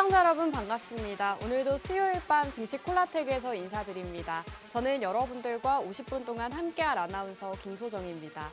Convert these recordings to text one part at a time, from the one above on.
시청자 여러분 반갑습니다. 오늘도 수요일 밤 증시 콜라텍에서 인사드립니다. 저는 여러분들과 50분 동안 함께할 아나운서 김소정입니다.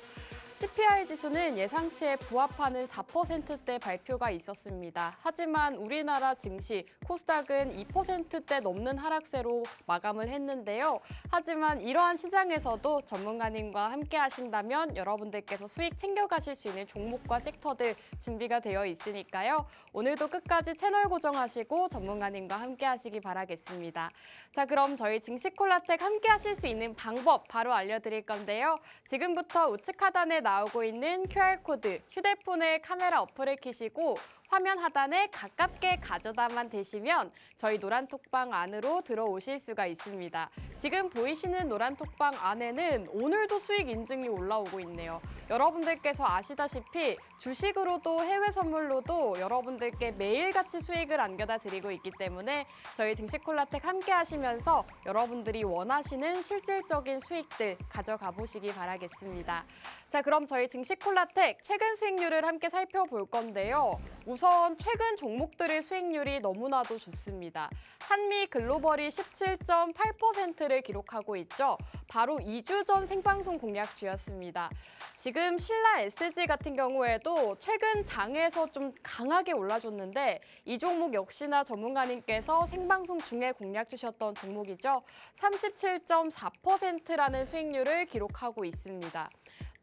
CPI 지수는 예상치에 부합하는 4%대 발표가 있었습니다. 하지만 우리나라 증시 코스닥은 2%대 넘는 하락세로 마감을 했는데요. 하지만 이러한 시장에서도 전문가님과 함께 하신다면 여러분들께서 수익 챙겨가실 수 있는 종목과 섹터들 준비가 되어 있으니까요. 오늘도 끝까지 채널 고정하시고 전문가님과 함께 하시기 바라겠습니다. 자, 그럼 저희 증시 콜라텍 함께 하실 수 있는 방법 바로 알려드릴 건데요. 지금부터 우측 하단에 나오고 있는 QR코드, 휴대폰의 카메라 어플을 켜시고 화면 하단에 가깝게 가져다만 대시면 저희 노란톡방 안으로 들어오실 수가 있습니다. 지금 보이시는 노란톡방 안에는 오늘도 수익 인증이 올라오고 있네요. 여러분들께서 아시다시피 주식으로도 해외 선물로도 여러분들께 매일같이 수익을 안겨다 드리고 있기 때문에 저희 증시콜라텍 함께 하시면서 여러분들이 원하시는 실질적인 수익들 가져가 보시기 바라겠습니다. 자, 그럼 저희 증시콜라텍 최근 수익률을 함께 살펴볼 건데요. 우선 최근 종목들의 수익률이 너무나도 좋습니다. 한미 글로벌이 17.8%를 기록하고 있죠. 바로 2주 전 생방송 공략주였습니다. 지금 신라 SG 같은 경우에도 최근 장에서 좀 강하게 올라줬는데 이 종목 역시나 전문가님께서 생방송 중에 공략 주셨던 종목이죠. 37.4%라는 수익률을 기록하고 있습니다.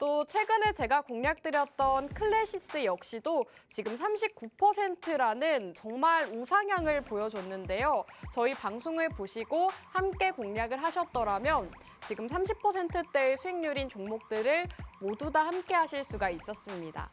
또 최근에 제가 공략드렸던 클래시스 역시도 지금 39%라는 정말 우상향을 보여줬는데요. 저희 방송을 보시고 함께 공략을 하셨더라면 지금 30%대의 수익률인 종목들을 모두 다 함께 하실 수가 있었습니다.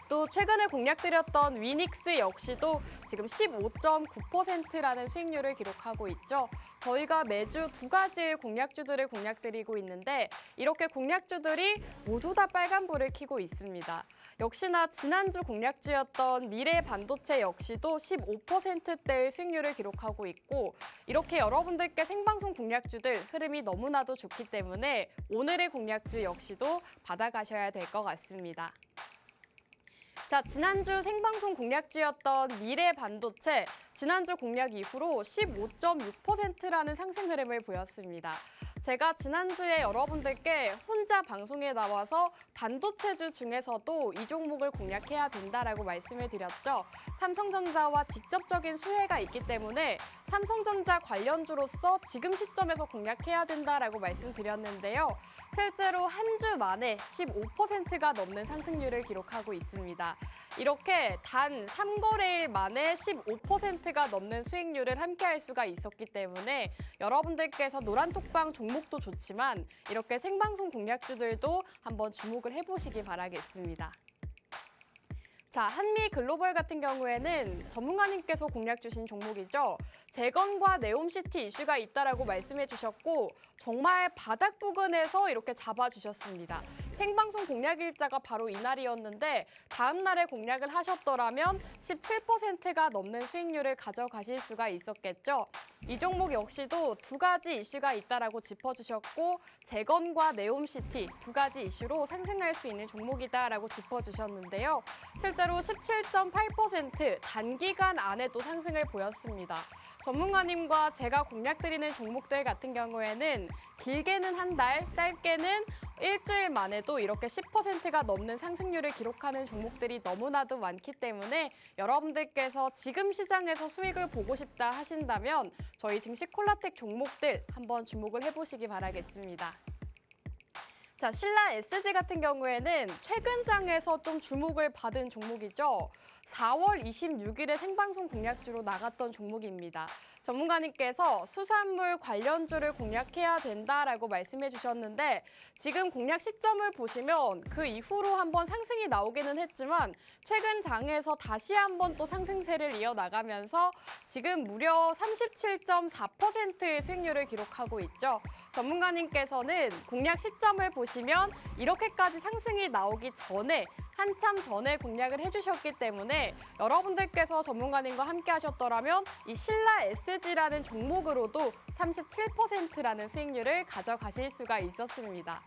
또 최근에 공략드렸던 위닉스 역시도 지금 15.9%라는 수익률을 기록하고 있죠. 저희가 매주 두 가지의 공략주들을 공략드리고 있는데 이렇게 공략주들이 모두 다 빨간불을 켜고 있습니다. 역시나 지난주 공략주였던 미래반도체 역시도 15%대의 수익률을 기록하고 있고 이렇게 여러분들께 생방송 공략주들 흐름이 너무나도 좋기 때문에 오늘의 공략주 역시도 받아가셔야 될 것 같습니다. 자, 지난주 생방송 공략주였던 미래반도체, 지난주 공략 이후로 15.6%라는 상승 흐름을 보였습니다. 제가 지난주에 여러분들께 혼자 방송에 나와서 반도체주 중에서도 이 종목을 공략해야 된다라고 말씀을 드렸죠. 삼성전자와 직접적인 수혜가 있기 때문에 삼성전자 관련주로서 지금 시점에서 공략해야 된다라고 말씀드렸는데요. 실제로 한 주 만에 15%가 넘는 상승률을 기록하고 있습니다. 이렇게 단 3거래일 만에 15%가 넘는 수익률을 함께할 수가 있었기 때문에 여러분들께서 노란톡방 종목도 좋지만 이렇게 생방송 공략주들도 한번 주목을 해보시기 바라겠습니다. 자, 한미 글로벌 같은 경우에는 전문가님께서 공략 주신 종목이죠. 재건과 네옴시티 이슈가 있다라고 말씀해 주셨고 정말 바닥 부근에서 이렇게 잡아주셨습니다. 생방송 공략 일자가 바로 이날이었는데 다음 날에 공략을 하셨더라면 17%가 넘는 수익률을 가져가실 수가 있었겠죠. 이 종목 역시도 두 가지 이슈가 있다라고 짚어주셨고 재건과 네옴시티 두 가지 이슈로 상승할 수 있는 종목이다라고 짚어주셨는데요. 실제로 17.8% 단기간 안에도 상승을 보였습니다. 전문가님과 제가 공략드리는 종목들 같은 경우에는 길게는 한 달, 짧게는 일주일 만에도 이렇게 10%가 넘는 상승률을 기록하는 종목들이 너무나도 많기 때문에 여러분들께서 지금 시장에서 수익을 보고 싶다 하신다면 저희 증시 콜라텍 종목들 한번 주목을 해보시기 바라겠습니다. 자, 신라 SG 같은 경우에는 최근 장에서 좀 주목을 받은 종목이죠. 4월 26일에 생방송 공략주로 나갔던 종목입니다. 전문가님께서 수산물 관련주를 공략해야 된다라고 말씀해 주셨는데 지금 공략 시점을 보시면 그 이후로 한번 상승이 나오기는 했지만 최근 장에서 다시 한번 또 상승세를 이어나가면서 지금 무려 37.4%의 수익률을 기록하고 있죠. 전문가님께서는 공략 시점을 보시면 이렇게까지 상승이 나오기 전에 한참 전에 공략을 해주셨기 때문에 여러분들께서 전문가님과 함께 하셨더라면 이 신라 SG라는 종목으로도 37%라는 수익률을 가져가실 수가 있었습니다.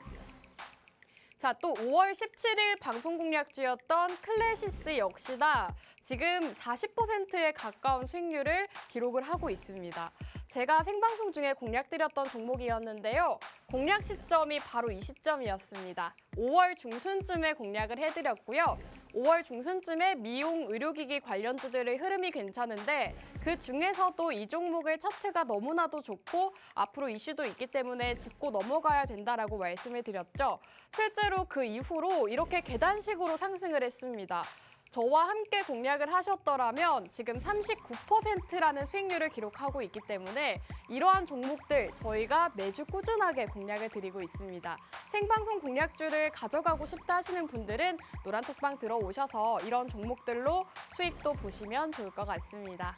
자, 또 5월 17일 방송 공략주였던 클래시스 역시나 지금 40%에 가까운 수익률을 기록을 하고 있습니다. 제가 생방송 중에 공략드렸던 종목이었는데요. 공략 시점이 바로 이 시점이었습니다. 5월 중순쯤에 공략을 해드렸고요. 5월 중순쯤에 미용, 의료기기 관련주들의 흐름이 괜찮은데 그 중에서도 이 종목의 차트가 너무나도 좋고 앞으로 이슈도 있기 때문에 짚고 넘어가야 된다라고 말씀을 드렸죠. 실제로 그 이후로 이렇게 계단식으로 상승을 했습니다. 저와 함께 공략을 하셨더라면 지금 39%라는 수익률을 기록하고 있기 때문에 이러한 종목들 저희가 매주 꾸준하게 공략을 드리고 있습니다. 생방송 공략주를 가져가고 싶다 하시는 분들은 노란톡방 들어오셔서 이런 종목들로 수익도 보시면 좋을 것 같습니다.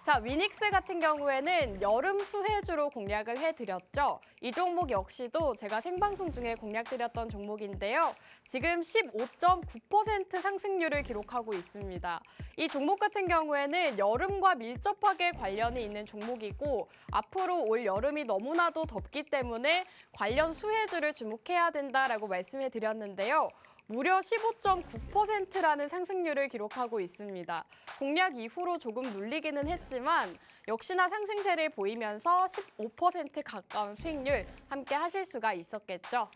자, 위닉스 같은 경우에는 여름 수혜주로 공략을 해드렸죠. 이 종목 역시도 제가 생방송 중에 공략드렸던 종목인데요. 지금 15.9% 상승률을 기록하고 있습니다. 이 종목 같은 경우에는 여름과 밀접하게 관련이 있는 종목이고 앞으로 올 여름이 너무나도 덥기 때문에 관련 수혜주를 주목해야 된다라고 말씀을 드렸는데요. 무려 15.9%라는 상승률을 기록하고 있습니다. 공략 이후로 조금 눌리기는 했지만 역시나 상승세를 보이면서 15% 가까운 수익률 함께 하실 수가 있었겠죠.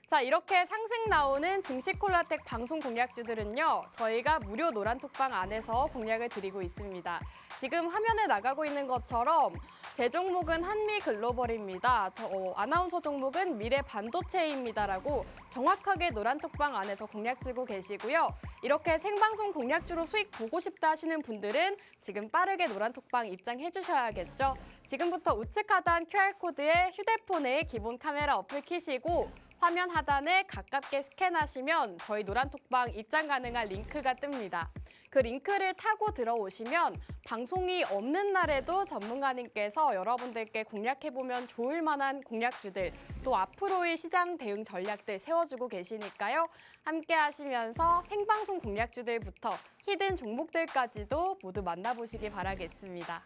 자, 이렇게 상승 나오는 증시콜라텍 방송 공략주들은요. 저희가 무료 노란톡방 안에서 공략을 드리고 있습니다. 지금 화면에 나가고 있는 것처럼 제 종목은 한미글로벌입니다. 아나운서 종목은 미래반도체입니다라고 정확하게 노란톡방 안에서 공략 주고 계시고요. 이렇게 생방송 공략주로 수익 보고 싶다 하시는 분들은 지금 빠르게 노란톡방 입장해 주셔야겠죠. 지금부터 우측 하단 QR코드에 휴대폰에 기본 카메라 어플 키시고 화면 하단에 가깝게 스캔하시면 저희 노란톡방 입장 가능한 링크가 뜹니다. 그 링크를 타고 들어오시면 방송이 없는 날에도 전문가님께서 여러분들께 공략해보면 좋을 만한 공략주들, 또 앞으로의 시장 대응 전략들 세워주고 계시니까요. 함께 하시면서 생방송 공략주들부터 히든 종목들까지도 모두 만나보시기 바라겠습니다.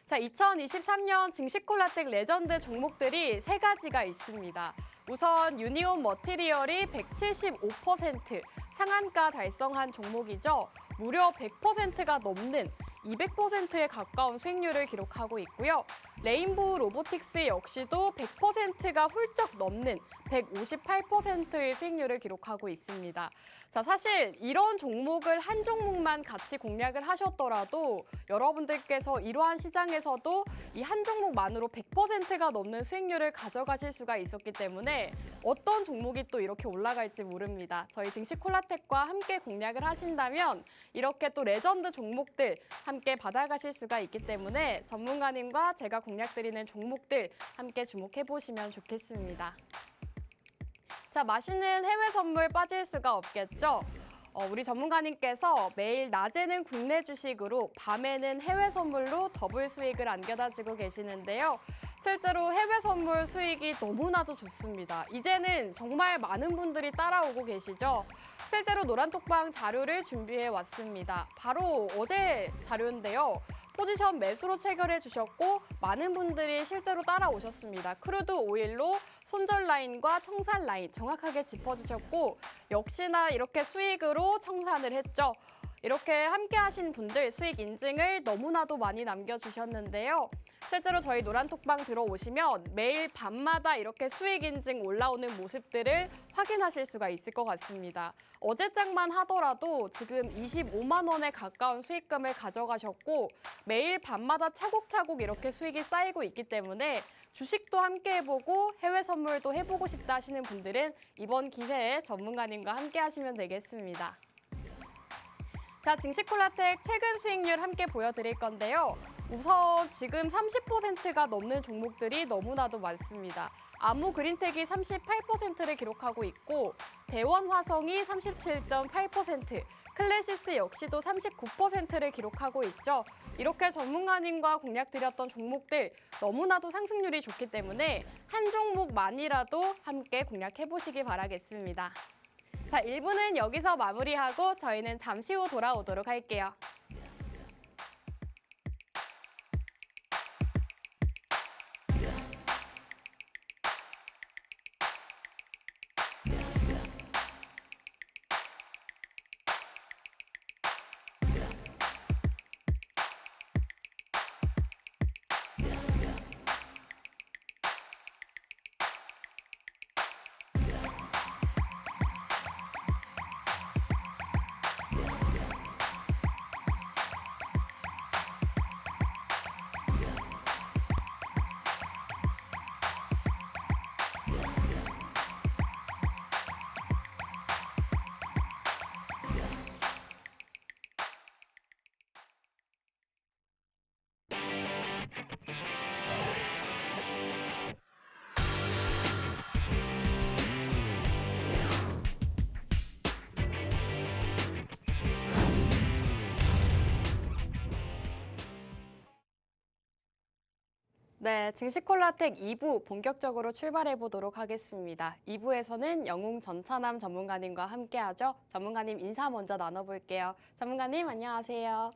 자, 2023년 증시콜라텍 레전드 종목들이 3가지가 있습니다. 우선 유니온 머티리얼이 175% 상한가 달성한 종목이죠. 무려 100%가 넘는 200%에 가까운 수익률을 기록하고 있고요. 레인보우 로보틱스 역시도 100%가 훌쩍 넘는 158%의 수익률을 기록하고 있습니다. 자, 사실 이런 종목을 한 종목만 같이 공략을 하셨더라도 여러분들께서 이러한 시장에서도 이 한 종목만으로 100%가 넘는 수익률을 가져가실 수가 있었기 때문에 어떤 종목이 또 이렇게 올라갈지 모릅니다. 저희 증시콜라텍과 함께 공략을 하신다면 이렇게 또 레전드 종목들 함께 받아가실 수가 있기 때문에 전문가님과 제가 공략드리는 종목들 함께 주목해보시면 좋겠습니다. 자, 맛있는 해외 선물 빠질 수가 없겠죠? 우리 전문가님께서 매일 낮에는 국내 주식으로 밤에는 해외 선물로 더블 수익을 안겨다주고 계시는데요. 실제로 해외 선물 수익이 너무나도 좋습니다. 이제는 정말 많은 분들이 따라오고 계시죠. 실제로 노란톡방 자료를 준비해 왔습니다. 바로 어제 자료인데요. 포지션 매수로 체결해 주셨고 많은 분들이 실제로 따라오셨습니다. 크루드 오일로 손절 라인과 청산 라인 정확하게 짚어주셨고 역시나 이렇게 수익으로 청산을 했죠. 이렇게 함께 하신 분들 수익 인증을 너무나도 많이 남겨주셨는데요. 실제로 저희 노란톡방 들어오시면 매일 밤마다 이렇게 수익 인증 올라오는 모습들을 확인하실 수가 있을 것 같습니다. 어제장만 하더라도 지금 25만 원에 가까운 수익금을 가져가셨고 매일 밤마다 차곡차곡 이렇게 수익이 쌓이고 있기 때문에 주식도 함께 해보고 해외 선물도 해보고 싶다 하시는 분들은 이번 기회에 전문가님과 함께 하시면 되겠습니다. 자, 증시콜라텍 최근 수익률 함께 보여드릴 건데요. 우선 지금 30%가 넘는 종목들이 너무나도 많습니다. 아무 그린텍이 38%를 기록하고 있고 대원화성이 37.8%, 클래시스 역시도 39%를 기록하고 있죠. 이렇게 전문가님과 공략드렸던 종목들 너무나도 상승률이 좋기 때문에 한 종목만이라도 함께 공략해보시기 바라겠습니다. 자, 1부는 여기서 마무리하고 저희는 잠시 후 돌아오도록 할게요. 네, 증시콜라텍 2부 본격적으로 출발해 보도록 하겠습니다. 2부에서는 영웅 전차남 전문가님과 함께하죠. 전문가님 인사 먼저 나눠볼게요. 전문가님 안녕하세요.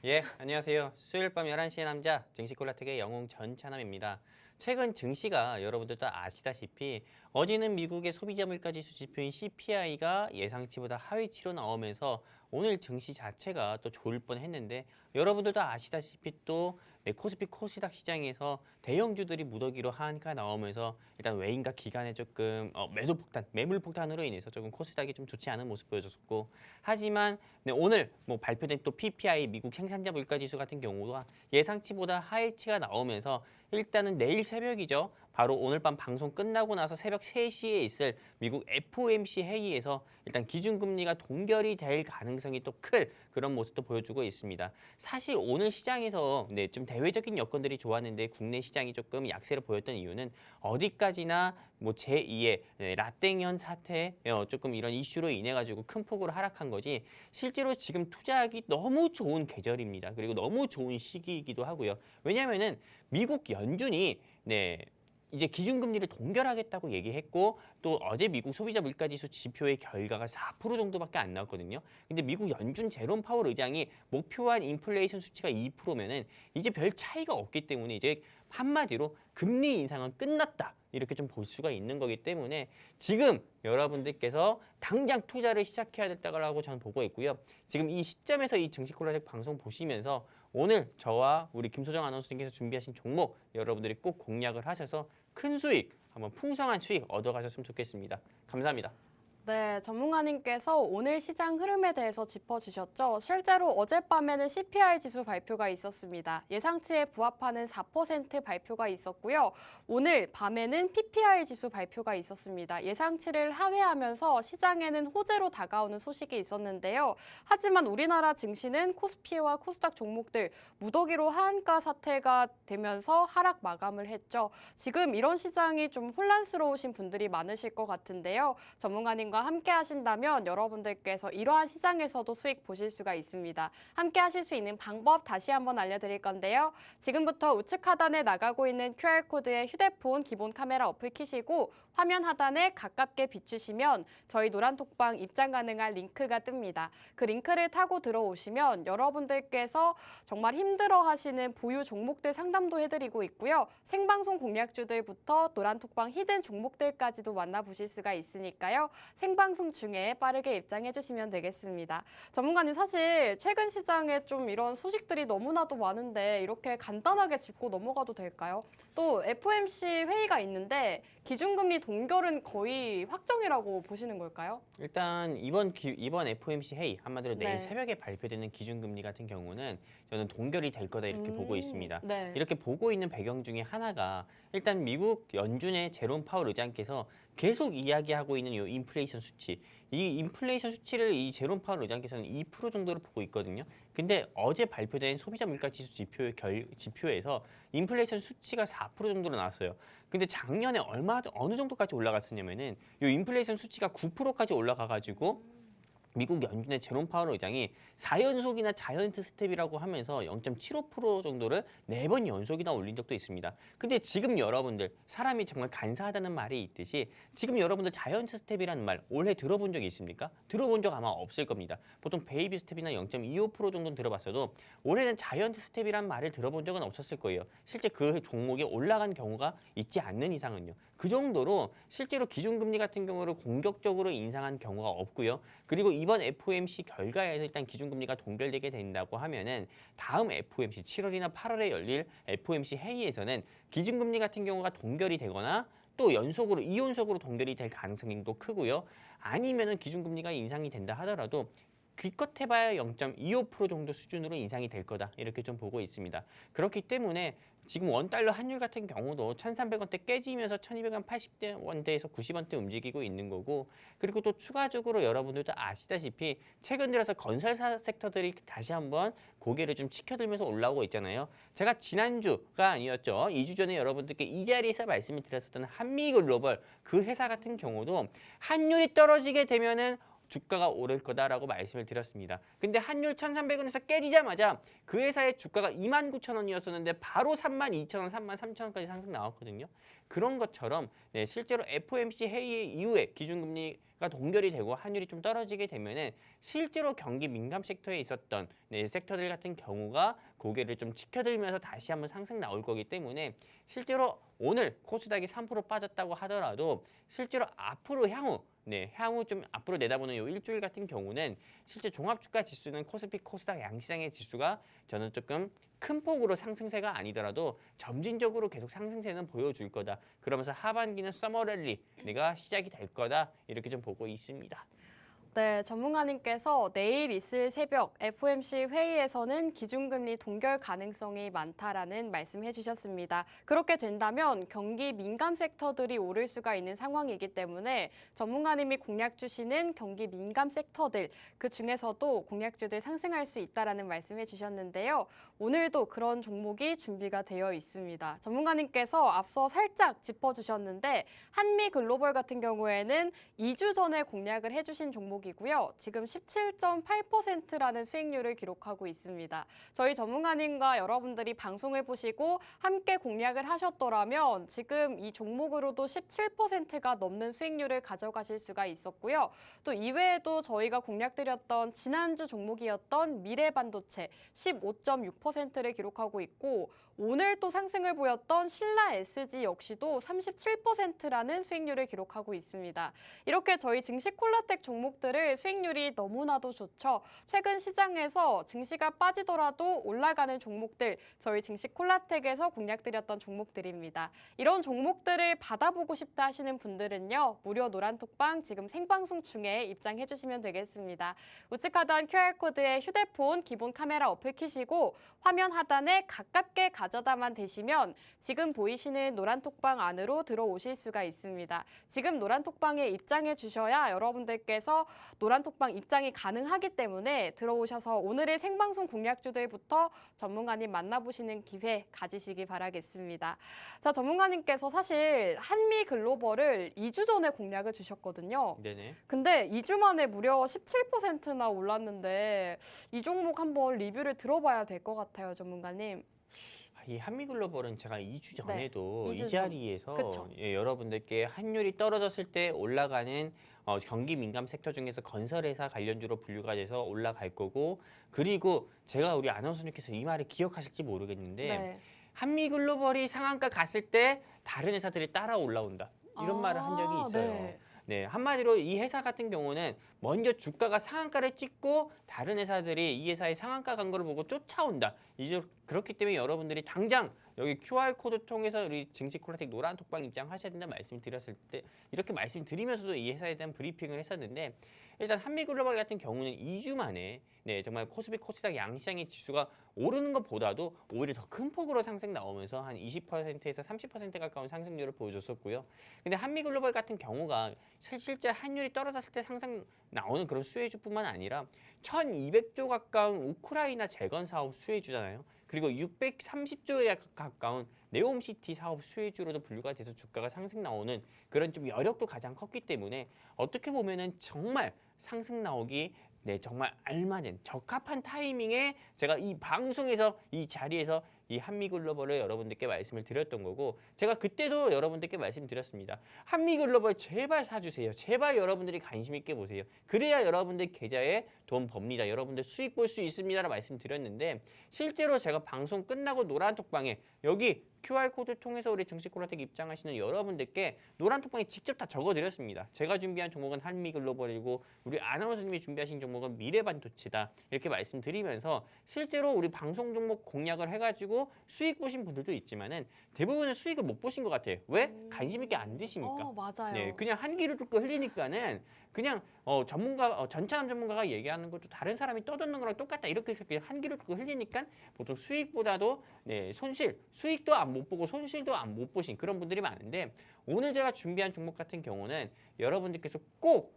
예, 안녕하세요. 수요일 밤 11시의 남자 증시콜라텍의 영웅 전찬남입니다. 최근 증시가 여러분들도 아시다시피 어제는 미국의 소비자 물가지수 지표인 CPI가 예상치보다 하위치로 나오면서 오늘 증시 자체가 또 좋을 뻔했는데 여러분들도 아시다시피 또 코스피 코스닥 시장에서 대형주들이 무더기로 하한가 나오면서 일단 외인과 기관의 조금 매도 폭탄, 매물 폭탄으로 인해서 조금 코스닥이 좀 좋지 않은 모습 보여줬었고 하지만 오늘 발표된 또 PPI 미국 생산자 물가지수 같은 경우가 예상치보다 하위치가 나오면서 일단은 내일 새벽이죠. 바로 오늘 밤 방송 끝나고 나서 새벽 3시에 있을 미국 FOMC 회의에서 일단 기준금리가 동결이 될 가능성이 또 클 그런 모습도 보여주고 있습니다. 사실 오늘 시장에서 좀 대외적인 여건들이 좋았는데 국내 시장이 조금 약세를 보였던 이유는 어디까지나 제2의 라땡현 사태 조금 이런 이슈로 인해 가지고 큰 폭으로 하락한 거지 실제로 지금 투자하기 너무 좋은 계절입니다. 그리고 너무 좋은 시기이기도 하고요. 왜냐하면은 미국 연준이 이제 기준금리를 동결하겠다고 얘기했고 또 어제 미국 소비자 물가지수 지표의 결과가 4% 정도밖에 안 나왔거든요. 근데 미국 연준 제롬 파월 의장이 목표한 인플레이션 수치가 2%면은 이제 별 차이가 없기 때문에 이제 한마디로 금리 인상은 끝났다. 이렇게 좀 볼 수가 있는 거기 때문에 지금 여러분들께서 당장 투자를 시작해야 된다고 저는 보고 있고요. 지금 이 시점에서 이 증시콜라텍 방송 보시면서 오늘 저와 우리 김소정 아나운서님께서 준비하신 종목 여러분들이 꼭 공략을 하셔서 큰 수익, 한번 풍성한 수익 얻어가셨으면 좋겠습니다. 감사합니다. 네, 전문가님께서 오늘 시장 흐름에 대해서 짚어주셨죠. 실제로 어젯밤에는 CPI 지수 발표가 있었습니다. 예상치에 부합하는 4% 발표가 있었고요. 오늘 밤에는 PPI 지수 발표가 있었습니다. 예상치를 하회하면서 시장에는 호재로 다가오는 소식이 있었는데요. 하지만 우리나라 증시는 코스피와 코스닥 종목들 무더기로 하한가 사태가 되면서 하락 마감을 했죠. 지금 이런 시장이 좀 혼란스러우신 분들이 많으실 것 같은데요. 전문가님 함께 하신다면 여러분들께서 이러한 시장에서도 수익 보실 수가 있습니다. 함께 하실 수 있는 방법 다시 한번 알려드릴 건데요. 지금부터 우측 하단에 나가고 있는 QR코드에 휴대폰 기본 카메라 어플 켜시고 화면 하단에 가깝게 비추시면 저희 노란톡방 입장 가능한 링크가 뜹니다. 그 링크를 타고 들어오시면 여러분들께서 정말 힘들어하시는 보유 종목들 상담도 해드리고 있고요. 생방송 공략주들부터 노란톡방 히든 종목들까지도 만나보실 수가 있으니까요. 생방송 중에 빠르게 입장해 주시면 되겠습니다. 전문가님 사실 최근 시장에 좀 이런 소식들이 너무나도 많은데 이렇게 간단하게 짚고 넘어가도 될까요? 또 FOMC 회의가 있는데 기준금리 동결은 거의 확정이라고 보시는 걸까요? 일단 이번 FOMC 회의 한마디로 내일 네. 새벽에 발표되는 기준금리 같은 경우는 저는 동결이 될 거다 이렇게 보고 있습니다. 네. 이렇게 보고 있는 배경 중에 하나가 일단 미국 연준의 제롬 파월 의장께서 계속 이야기하고 있는 이 인플레이션 수치. 이 인플레이션 수치를 이 제롬 파월 의장께서는 2% 정도로 보고 있거든요. 근데 어제 발표된 소비자 물가 지수 지표에서 인플레이션 수치가 4% 정도로 나왔어요. 근데 작년에 어느 정도까지 올라갔었냐면은 이 인플레이션 수치가 9%까지 올라가가지고 미국 연준의 제롬 파월 의장이 4연속이나 자이언트 스텝이라고 하면서 0.75% 정도를 4번 연속이나 올린 적도 있습니다. 근데 지금 여러분들 사람이 정말 간사하다는 말이 있듯이 지금 여러분들 자이언트 스텝이라는 말 올해 들어본 적이 있습니까? 들어본 적 아마 없을 겁니다. 보통 베이비 스텝이나 0.25% 정도는 들어봤어도 올해는 자이언트 스텝이라는 말을 들어본 적은 없었을 거예요. 실제 그 종목이 올라간 경우가 있지 않는 이상은요. 그 정도로 실제로 기준금리 같은 경우를 공격적으로 인상한 경우가 없고요. 그리고 이번 FOMC 결과에서 일단 기준금리가 동결되게 된다고 하면은 다음 FOMC 7월이나 8월에 열릴 FOMC 회의에서는 기준금리 같은 경우가 동결이 되거나 또 이연속으로 동결이 될 가능성이 또 크고요. 아니면은 기준금리가 인상이 된다 하더라도 기껏 해봐야 0.25% 정도 수준으로 인상이 될 거다 이렇게 좀 보고 있습니다. 그렇기 때문에 지금 원달러 환율 같은 경우도 1,300원대 깨지면서 1,280원대에서 90원대 움직이고 있는 거고 그리고 또 추가적으로 여러분들도 아시다시피 최근 들어서 건설사 섹터들이 다시 한번 고개를 좀 치켜들면서 올라오고 있잖아요. 제가 지난주가 아니었죠. 2주 전에 여러분들께 이 자리에서 말씀을 드렸었던 한미글로벌 그 회사 같은 경우도 환율이 떨어지게 되면은 주가가 오를 거다라고 말씀을 드렸습니다. 근데 환율 1,300원에서 깨지자마자 그 회사의 주가가 29,000원이었었는데 바로 32,000원, 33,000원까지 상승 나왔거든요. 그런 것처럼 네, 실제로 FOMC 회의 이후에 기준금리가 동결이 되고 환율이 좀 떨어지게 되면은 실제로 경기 민감 섹터에 있었던 네, 섹터들 같은 경우가 고개를 좀 치켜들면서 다시 한번 상승 나올 거기 때문에 실제로 오늘 코스닥이 3% 빠졌다고 하더라도 실제로 앞으로 향후 좀 앞으로 내다보는 요 일주일 같은 경우는 실제 종합주가 지수는 코스피, 코스닥 양시장의 지수가 저는 조금 큰 폭으로 상승세가 아니더라도 점진적으로 계속 상승세는 보여줄 거다. 그러면서 하반기는 서머랠리가 시작이 될 거다. 이렇게 좀 보고 있습니다. 네, 전문가님께서 내일 있을 새벽 FOMC 회의에서는 기준금리 동결 가능성이 많다라는 말씀해 주셨습니다. 그렇게 된다면 경기 민감 섹터들이 오를 수가 있는 상황이기 때문에 전문가님이 공략 주시는 경기 민감 섹터들 그 중에서도 공략주들 상승할 수 있다라는 말씀해 주셨는데요. 오늘도 그런 종목이 준비가 되어 있습니다. 전문가님께서 앞서 살짝 짚어주셨는데 한미글로벌 같은 경우에는 2주 전에 공략을 해주신 종목이고요. 지금 17.8%라는 수익률을 기록하고 있습니다. 저희 전문가님과 여러분들이 방송을 보시고 함께 공략을 하셨더라면 지금 이 종목으로도 17%가 넘는 수익률을 가져가실 수가 있었고요. 또 이외에도 저희가 공략드렸던 지난주 종목이었던 미래반도체 15.6%를 기록하고 있고 오늘 또 상승을 보였던 신라 SG 역시도 37%라는 수익률을 기록하고 있습니다. 이렇게 저희 증시 콜라텍 종목들을 수익률이 너무나도 좋죠. 최근 시장에서 증시가 빠지더라도 올라가는 종목들, 저희 증시 콜라텍에서 공략드렸던 종목들입니다. 이런 종목들을 받아보고 싶다 하시는 분들은요. 무료 노란톡방 지금 생방송 중에 입장해 주시면 되겠습니다. 우측 하단 QR코드에 휴대폰 기본 카메라 어플 키시고 화면 하단에 가깝게 가져다만 대시면 지금 보이시는 노란톡방 안으로 들어오실 수가 있습니다. 지금 노란톡방에 입장해 주셔야 여러분들께서 노란톡방 입장이 가능하기 때문에 들어오셔서 오늘의 생방송 공략주들부터 전문가님 만나보시는 기회 가지시기 바라겠습니다. 자, 전문가님께서 사실 한미글로벌을 2주 전에 공략을 주셨거든요. 네네. 근데 2주 만에 무려 17%나 올랐는데 이 종목 한번 리뷰를 들어봐야 될 것 같아요, 전문가님. 이 한미글로벌은 제가 2주 전에도 네, 2주 이 자리에서 그쵸. 여러분들께 환율이 떨어졌을 때 올라가는 경기 민감 섹터 중에서 건설회사 관련주로 분류가 돼서 올라갈 거고 그리고 제가 우리 아나운서님께서 이 말을 기억하실지 모르겠는데 네. 한미글로벌이 상한가 갔을 때 다른 회사들이 따라 올라온다. 이런 말을 한 적이 있어요. 네. 네, 한마디로 이 회사 같은 경우는 먼저 주가가 상한가를 찍고 다른 회사들이 이 회사의 상한가 간 거를 보고 쫓아온다. 이제 그렇기 때문에 여러분들이 당장 여기 QR코드 통해서 우리 증시 콜라텍 노란 톡방 입장하셔야 된다는 말씀을 드렸을 때 이렇게 말씀드리면서도 이 회사에 대한 브리핑을 했었는데 일단 한미글로벌 같은 경우는 2주 만에 정말 코스피 코스닥 양시장의 지수가 오르는 것보다도 오히려 더 큰 폭으로 상승 나오면서 한 20%에서 30% 가까운 상승률을 보여줬었고요. 근데 한미글로벌 같은 경우가 실제 환율이 떨어졌을 때 상승 나오는 그런 수혜주뿐만 아니라 1,200조 가까운 우크라이나 재건 사업 수혜주잖아요. 그리고 630조에 가까운 네옴시티 사업 수혜주로도 분류가 돼서 주가가 상승 나오는 그런 좀 여력도 가장 컸기 때문에 어떻게 보면은 정말 상승 나오기 정말 알맞은 적합한 타이밍에 제가 이 방송에서 이 자리에서 이 한미글로벌을 여러분들께 말씀을 드렸던 거고 제가 그때도 여러분들께 말씀드렸습니다. 한미글로벌 제발 사주세요. 제발 여러분들이 관심 있게 보세요. 그래야 여러분들 계좌에 돈 법니다. 여러분들 수익 볼 수 있습니다라고 말씀드렸는데 실제로 제가 방송 끝나고 노란톡방에 여기 QR코드 통해서 우리 증시 콜라텍 입장하시는 여러분들께 노란톡방에 직접 다 적어드렸습니다. 제가 준비한 종목은 한미글로벌이고 우리 아나운서님이 준비하신 종목은 미래반도체다. 이렇게 말씀드리면서 실제로 우리 방송 종목 공략을 해가지고 수익 보신 분들도 있지만은 대부분은 수익을 못 보신 것 같아요. 왜? 관심 있게 안 드시니까. 맞아요. 네, 그냥 한 귀를 뚫고 흘리니까는 그냥 전차남 전문가가 얘기하는 것도 다른 사람이 떠드는 거랑 똑같다 이렇게 그냥 한 귀를 뚫고 흘리니까 보통 수익보다도 수익도 안 못 보고 손실도 안 못 보신 그런 분들이 많은데 오늘 제가 준비한 종목 같은 경우는 여러분들께서 꼭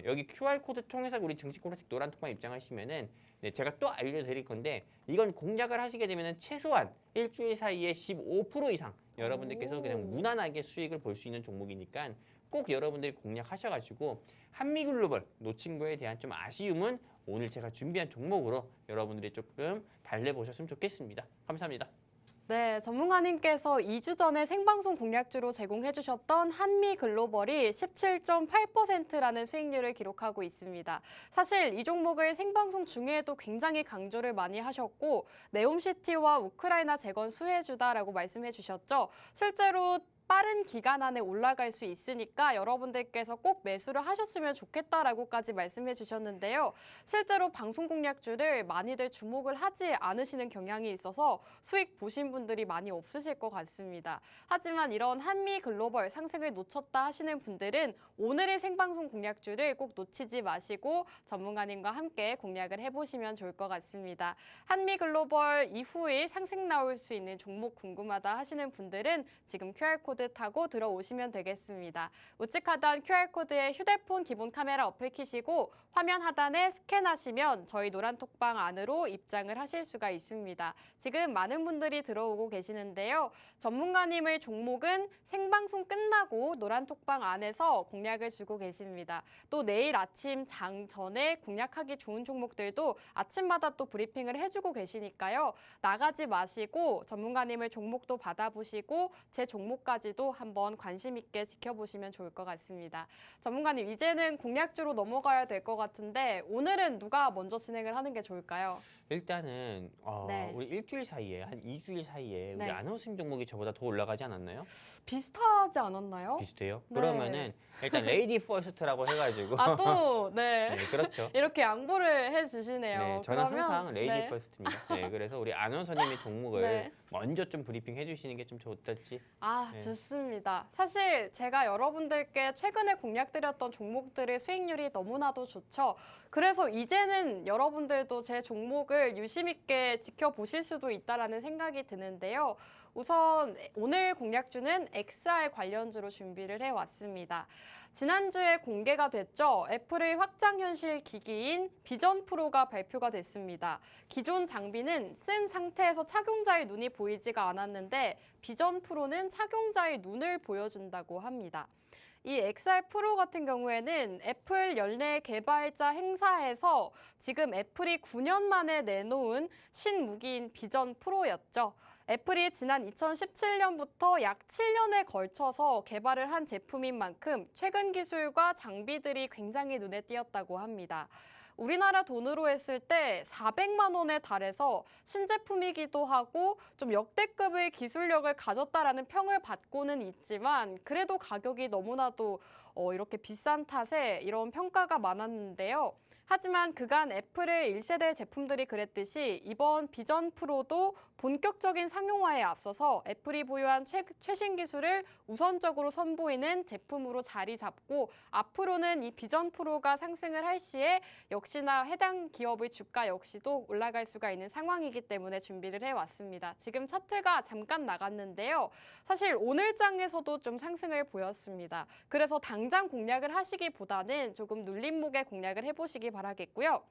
여기 QR코드 통해서 우리 증시 콜라텍 노란톡방 입장하시면은 제가 또 알려드릴 건데 이건 공략을 하시게 되면은 최소한 일주일 사이에 15% 이상 여러분들께서 그냥 무난하게 수익을 볼 수 있는 종목이니까 꼭 여러분들이 공략하셔가지고 한미글로벌 놓친 거에 대한 좀 아쉬움은 오늘 제가 준비한 종목으로 여러분들이 조금 달래보셨으면 좋겠습니다. 감사합니다. 네, 전문가님께서 2주 전에 생방송 공략주로 제공해 주셨던 한미글로벌이 17.8%라는 수익률을 기록하고 있습니다. 사실 이 종목을 생방송 중에도 굉장히 강조를 많이 하셨고 네옴시티와 우크라이나 재건 수혜주다라고 말씀해 주셨죠. 실제로 빠른 기간 안에 올라갈 수 있으니까 여러분들께서 꼭 매수를 하셨으면 좋겠다라고까지 말씀해 주셨는데요. 실제로 방송 공략주를 많이들 주목을 하지 않으시는 경향이 있어서 수익 보신 분들이 많이 없으실 것 같습니다. 하지만 이런 한미 글로벌 상승을 놓쳤다 하시는 분들은 오늘의 생방송 공략주를 꼭 놓치지 마시고 전문가님과 함께 공략을 해보시면 좋을 것 같습니다. 한미 글로벌 이후에 상승 나올 수 있는 종목 궁금하다 하시는 분들은 지금 QR코드 타고 들어오시면 되겠습니다. 우측하단 QR코드에 휴대폰 기본 카메라 어플 키시고 화면 하단에 스캔하시면 저희 노란톡방 안으로 입장을 하실 수가 있습니다. 지금 많은 분들이 들어오고 계시는데요. 전문가님의 종목은 생방송 끝나고 노란톡방 안에서 공략을 주고 계십니다. 또 내일 아침 장 전에 공략하기 좋은 종목들도 아침마다 또 브리핑을 해주고 계시니까요. 나가지 마시고 전문가님의 종목도 받아보시고 제 종목까지도 한번 관심 있게 지켜보시면 좋을 것 같습니다. 전문가님, 이제는 공략주로 넘어가야 될 것 같은데 오늘은 누가 먼저 진행을 하는 게 좋을까요? 일단은 네. 우리 일주일 사이에 한 2주일 사이에 우리 네. 아나운서님 종목이 저보다 더 올라가지 않았나요? 비슷하지 않았나요? 비슷해요? 네. 그러면은 일단 레이디 퍼스트라고 해가지고 아, 또, 네. 네, 그렇죠. 이렇게 양보를 해주시네요. 네, 저는 그러면, 항상 레이디 네. 퍼스트입니다. 네, 그래서 우리 아나운서님의 종목을 네. 먼저 좀 브리핑 해주시는 게 좀 좋겠지. 아, 네. 좋습니다. 사실 제가 여러분들께 최근에 공략드렸던 종목들의 수익률이 너무나도 좋죠. 그래서 이제는 여러분들도 제 종목을 유심 있게 지켜보실 수도 있다라는 생각이 드는데요. 우선 오늘 공략주는 XR 관련주로 준비를 해왔습니다. 지난주에 공개가 됐죠. 애플의 확장현실 기기인 비전 프로가 발표가 됐습니다. 기존 장비는 쓴 상태에서 착용자의 눈이 보이지가 않았는데 비전 프로는 착용자의 눈을 보여준다고 합니다. 이 XR 프로 같은 경우에는 애플 연례 개발자 행사에서 지금 애플이 9년 만에 내놓은 신무기인 비전 프로였죠. 애플이 지난 2017년부터 약 7년에 걸쳐서 개발을 한 제품인 만큼 최근 기술과 장비들이 굉장히 눈에 띄었다고 합니다. 우리나라 돈으로 했을 때 400만 원에 달해서 신제품이기도 하고 좀 역대급의 기술력을 가졌다라는 평을 받고는 있지만 그래도 가격이 너무나도 이렇게 비싼 탓에 이런 평가가 많았는데요. 하지만 그간 애플의 1세대 제품들이 그랬듯이 이번 비전 프로도 본격적인 상용화에 앞서서 애플이 보유한 최신 기술을 우선적으로 선보이는 제품으로 자리 잡고 앞으로는 이 비전 프로가 상승을 할 시에 역시나 해당 기업의 주가 역시도 올라갈 수가 있는 상황이기 때문에 준비를 해왔습니다. 지금 차트가 잠깐 나갔는데요. 사실 오늘장에서도 좀 상승을 보였습니다. 그래서 당장 공략을 하시기보다는 조금 눌림목에 공략을 해보시기 바라겠고요.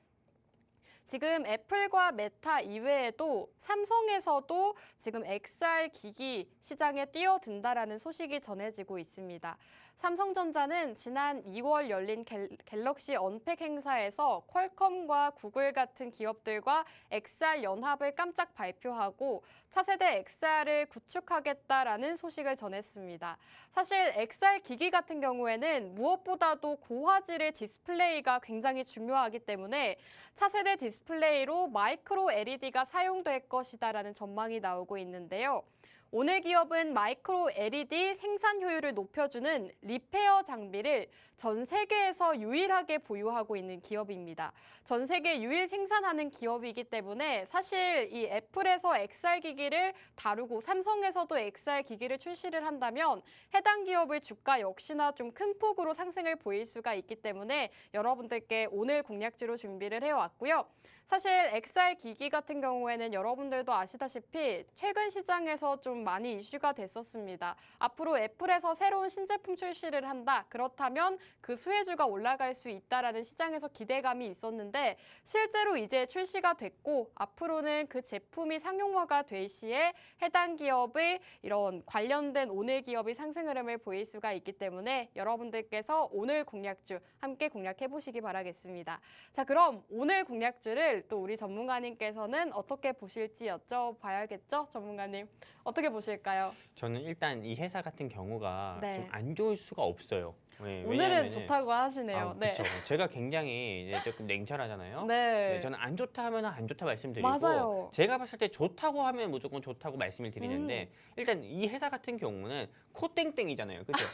지금 애플과 메타 이외에도 삼성에서도 지금 XR 기기 시장에 뛰어든다라는 소식이 전해지고 있습니다. 삼성전자는 지난 2월 열린 갤럭시 언팩 행사에서 퀄컴과 구글 같은 기업들과 XR 연합을 깜짝 발표하고 차세대 XR을 구축하겠다라는 소식을 전했습니다. 사실 XR 기기 같은 경우에는 무엇보다도 고화질의 디스플레이가 굉장히 중요하기 때문에 차세대 디스플레이로 마이크로 LED가 사용될 것이다라는 전망이 나오고 있는데요. 오늘 기업은 마이크로 LED 생산 효율을 높여주는 리페어 장비를 전 세계에서 유일하게 보유하고 있는 기업입니다. 전 세계 유일 생산하는 기업이기 때문에 사실 이 애플에서 XR 기기를 다루고 삼성에서도 XR 기기를 출시를 한다면 해당 기업의 주가 역시나 좀 큰 폭으로 상승을 보일 수가 있기 때문에 여러분들께 오늘 공략주로 준비를 해왔고요. 사실 XR 기기 같은 경우에는 여러분들도 아시다시피 최근 시장에서 좀 많이 이슈가 됐었습니다. 앞으로 애플에서 새로운 신제품 출시를 한다. 그렇다면 그 수혜주가 올라갈 수 있다라는 시장에서 기대감이 있었는데 실제로 이제 출시가 됐고 앞으로는 그 제품이 상용화가 될 시에 해당 기업의 이런 관련된 오늘 기업이 상승 흐름을 보일 수가 있기 때문에 여러분들께서 오늘 공략주 함께 공략해 보시기 바라겠습니다. 자, 그럼 오늘 공략주를 또 우리 전문가님께서는 어떻게 보실지 여쭤봐야겠죠? 전문가님, 어떻게 보실까요? 저는 일단 이 회사 같은 경우가 네. 좀 안 좋을 수가 없어요. 네, 오늘은 좋다고 하시네요. 네. 그렇죠. 제가 굉장히 이제 조금 냉철하잖아요. 네. 네, 저는 안 좋다 하면 안 좋다 말씀드리고 맞아요. 제가 봤을 때 좋다고 하면 무조건 좋다고 말씀을 드리는데 일단 이 회사 같은 경우는 코땡땡이잖아요. 그렇죠?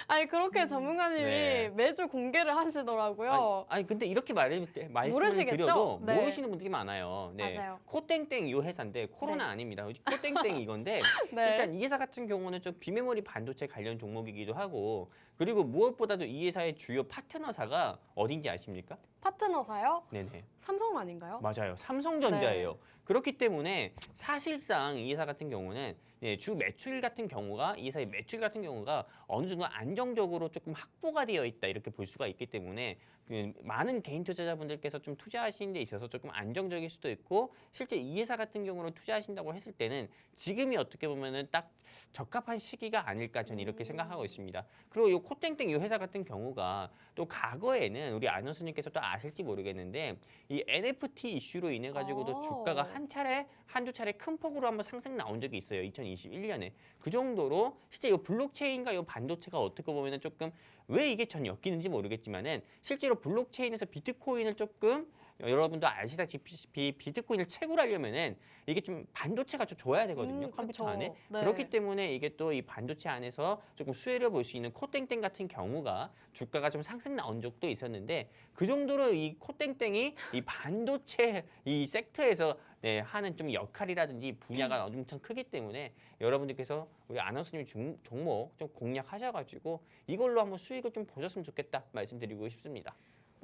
아니 그렇게 전문가님이 네. 매주 공개를 하시더라고요. 아니 근데 이렇게 말씀을 모르시겠죠? 드려도 네. 모르시는 분들이 많아요. 네. 맞아요. 코땡땡 이 회사인데 코로나 아닙니다. 코땡땡 이건데 네. 일단 이 회사 같은 경우는 좀 비메모리 반도체 관련 종목이기도 하고 그리고 무엇보다도 이 회사의 주요 파트너사가 어딘지 아십니까? 파트너사요? 네네. 삼성 아닌가요? 맞아요. 삼성전자예요. 그렇기 때문에 사실상 이 회사 같은 경우는 주 매출 같은 경우가 이 회사의 매출 같은 경우가 어느 정도 안정적으로 조금 확보가 되어 있다 이렇게 볼 수가 있기 때문에 많은 개인 투자자분들께서 좀 투자하시는 데 있어서 조금 안정적일 수도 있고 실제 이 회사 같은 경우로 투자하신다고 했을 때는 지금이 어떻게 보면은 딱 적합한 시기가 아닐까 저는 이렇게 생각하고 있습니다. 그리고 이 코땡땡 이 회사 같은 경우가 또 과거에는 우리 안원수님께서 또 아실지 모르겠는데 이 NFT 이슈로 인해 가지고도 주가가 한두 차례 큰 폭으로 한번 상승 나온 적이 있어요. 2021년에. 그 정도로 실제 이 블록체인과 이 반도체가 어떻게 보면은 조금 왜 이게 전 엮이는지 모르겠지만은 실제로 블록체인에서 비트코인을 조금 여러분도 아시다시피 비트코인을 채굴하려면은 이게 좀 반도체가 좀 좋아야 되거든요. 컴퓨터 그쵸. 안에. 네. 그렇기 때문에 이게 또 이 반도체 안에서 조금 수혜를 볼 수 있는 코땡땡 같은 경우가 주가가 좀 상승 나온 적도 있었는데 그 정도로 이 코땡땡이 이 반도체 이 섹터에서 하는 좀 역할이라든지 분야가 엄청 크기 때문에 여러분들께서 우리 아나운서님 종목 좀 공략하셔가지고 이걸로 한번 수익을 좀 보셨으면 좋겠다 말씀드리고 싶습니다.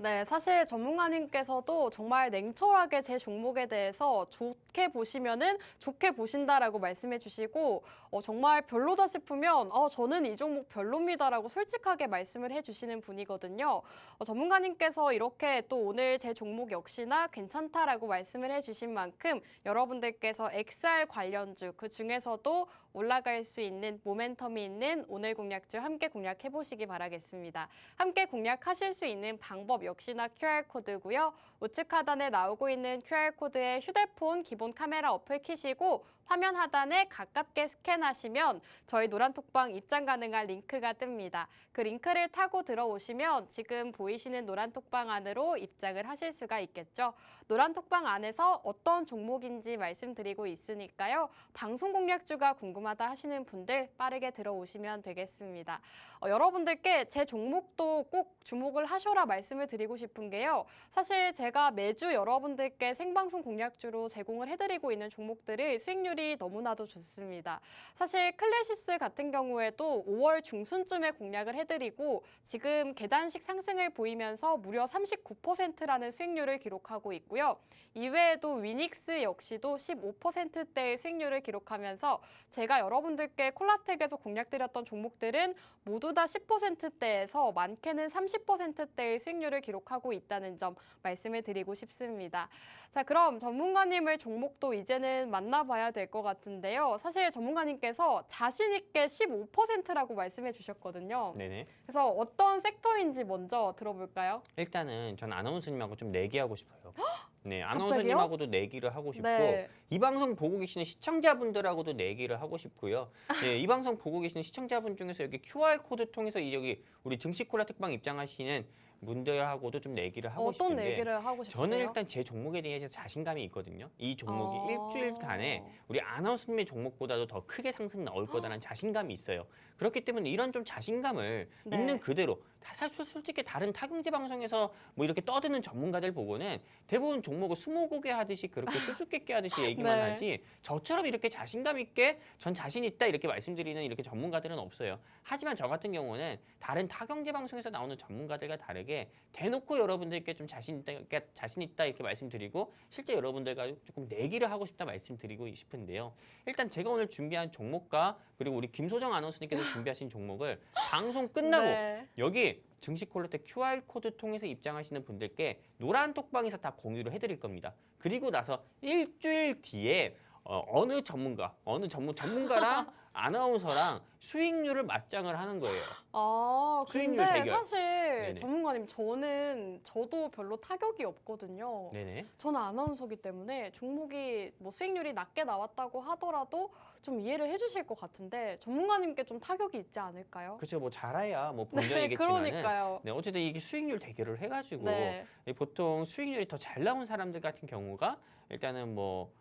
네, 사실 전문가님께서도 정말 냉철하게 제 종목에 대해서 좋게 보시면은 좋게 보신다라고 말씀해 주시고 정말 별로다 싶으면 저는 이 종목 별로입니다라고 솔직하게 말씀을 해 주시는 분이거든요. 전문가님께서 이렇게 또 오늘 제 종목 역시나 괜찮다라고 말씀을 해 주신 만큼 여러분들께서 XR 관련주 그 중에서도 올라갈 수 있는 모멘텀이 있는 오늘 공략주 함께 공략해 보시기 바라겠습니다. 함께 공략하실 수 있는 방법 역시나 QR코드고요. 우측 하단에 나오고 있는 QR코드에 휴대폰 기본 카메라 어플 켜시고 화면 하단에 가깝게 스캔하시면 저희 노란톡방 입장 가능한 링크가 뜹니다. 그 링크를 타고 들어오시면 지금 보이시는 노란톡방 안으로 입장을 하실 수가 있겠죠. 노란톡방 안에서 어떤 종목인지 말씀드리고 있으니까요. 방송 공략주가 궁금하다 하시는 분들 빠르게 들어오시면 되겠습니다. 여러분들께 제 종목도 꼭 주목을 하셔라 말씀을 드리고 싶은 게요. 사실 제가 매주 여러분들께 생방송 공략주로 제공을 해드리고 있는 종목들이 수익률이 너무나도 좋습니다. 사실 클래시스 같은 경우에도 5월 중순쯤에 공략을 해드리고 지금 계단식 상승을 보이면서 무려 39%라는 수익률을 기록하고 있고요. 이외에도 위닉스 역시도 15%대의 수익률을 기록하면서 제가 여러분들께 콜라텍에서 공략드렸던 종목들은 모두 다 10%대에서 많게는 30%대의 수익률을 기록하고 있다는 점 말씀을 드리고 싶습니다. 자, 그럼 전문가님의 종목도 이제는 만나봐야 될 것 같은데요. 사실 전문가님께서 자신 있게 15%라고 말씀해 주셨거든요. 네네. 그래서 어떤 섹터인지 먼저 들어볼까요? 일단은 전 아나운서님하고 좀 내기하고 싶어요. 네, 아나운서님하고도 내기를 하고 싶고 네. 이 방송 보고 계시는 시청자분들하고도 내기를 하고 싶고요. 네, 이 방송 보고 계시는 시청자분 중에서 여기 QR 코드 통해서 여기 우리 증시 콜라 특방 입장하시는 분들하고도 좀 내기를 하고 어떤 싶은데 내기를 하고 싶으세요? 저는 일단 제 종목에 대해서 자신감이 있거든요. 이 종목이 일주일간에 우리 아나운서님의 종목보다도 더 크게 상승 나올 거다라는 자신감이 있어요. 그렇기 때문에 이런 좀 자신감을 네. 있는 그대로 사실 솔직히 다른 타경제 방송에서 뭐 이렇게 떠드는 전문가들 보고는 대부분 종목을 스무고개 하듯이 그렇게 수수께끼 하듯이 얘기만 네. 하지 저처럼 이렇게 자신감 있게 전 자신 있다 이렇게 말씀드리는 이렇게 전문가들은 없어요. 하지만 저 같은 경우는 다른 타경제 방송에서 나오는 전문가들과 다르게 만약에 대놓고 여러분들께 좀 자신 있다 이렇게 말씀드리고 실제 여러분들과 조금 내기를 하고 싶다 말씀드리고 싶은데요. 일단 제가 오늘 준비한 종목과 그리고 우리 김소정 아나운서님께서 준비하신 종목을 방송 끝나고 네. 여기 증시 콜렉트 QR코드 통해서 입장하시는 분들께 노란 톡방에서 다 공유를 해드릴 겁니다. 그리고 나서 일주일 뒤에 어느 전문가랑 아나운서랑 수익률을 맞짱을 하는 거예요. 아, 수익률 근데 대결. 사실 네네. 전문가님 저도 별로 타격이 없거든요. 네네. 저는 아나운서기 때문에 종목이 뭐 수익률이 낮게 나왔다고 하더라도 좀 이해를 해주실 것 같은데 전문가님께 좀 타격이 있지 않을까요? 그렇죠. 뭐 잘해야 뭐 네, 본전이겠지만은 그러니까요. 네, 어쨌든 이게 수익률 대결을 해가지고 네. 보통 수익률이 더 잘 나온 사람들 같은 경우가 일단은 뭐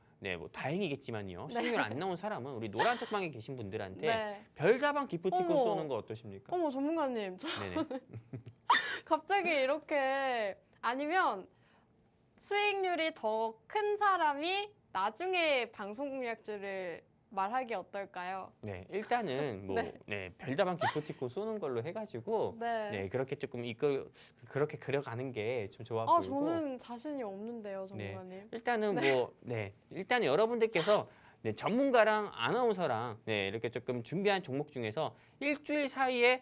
다행이겠지만요. 수익률 안 나온 사람은 우리 노란 톡방에 계신 분들한테 네. 별다방 기프티콘 어머. 쏘는 거 어떠십니까? 어머, 전문가님. 네네. 갑자기 이렇게 아니면 수익률이 더 큰 사람이 나중에 방송 공략주를 말하기 어떨까요? 네, 일단은 별다방 기프티콘 쏘는 걸로 해가지고 네. 그렇게 조금 그렇게 그려가는 게 좀 좋아 아, 보이고. 저는 자신이 없는데요, 전문가님. 일단은 일단 여러분들께서 전문가랑 아나운서랑 이렇게 조금 준비한 종목 중에서 일주일 사이에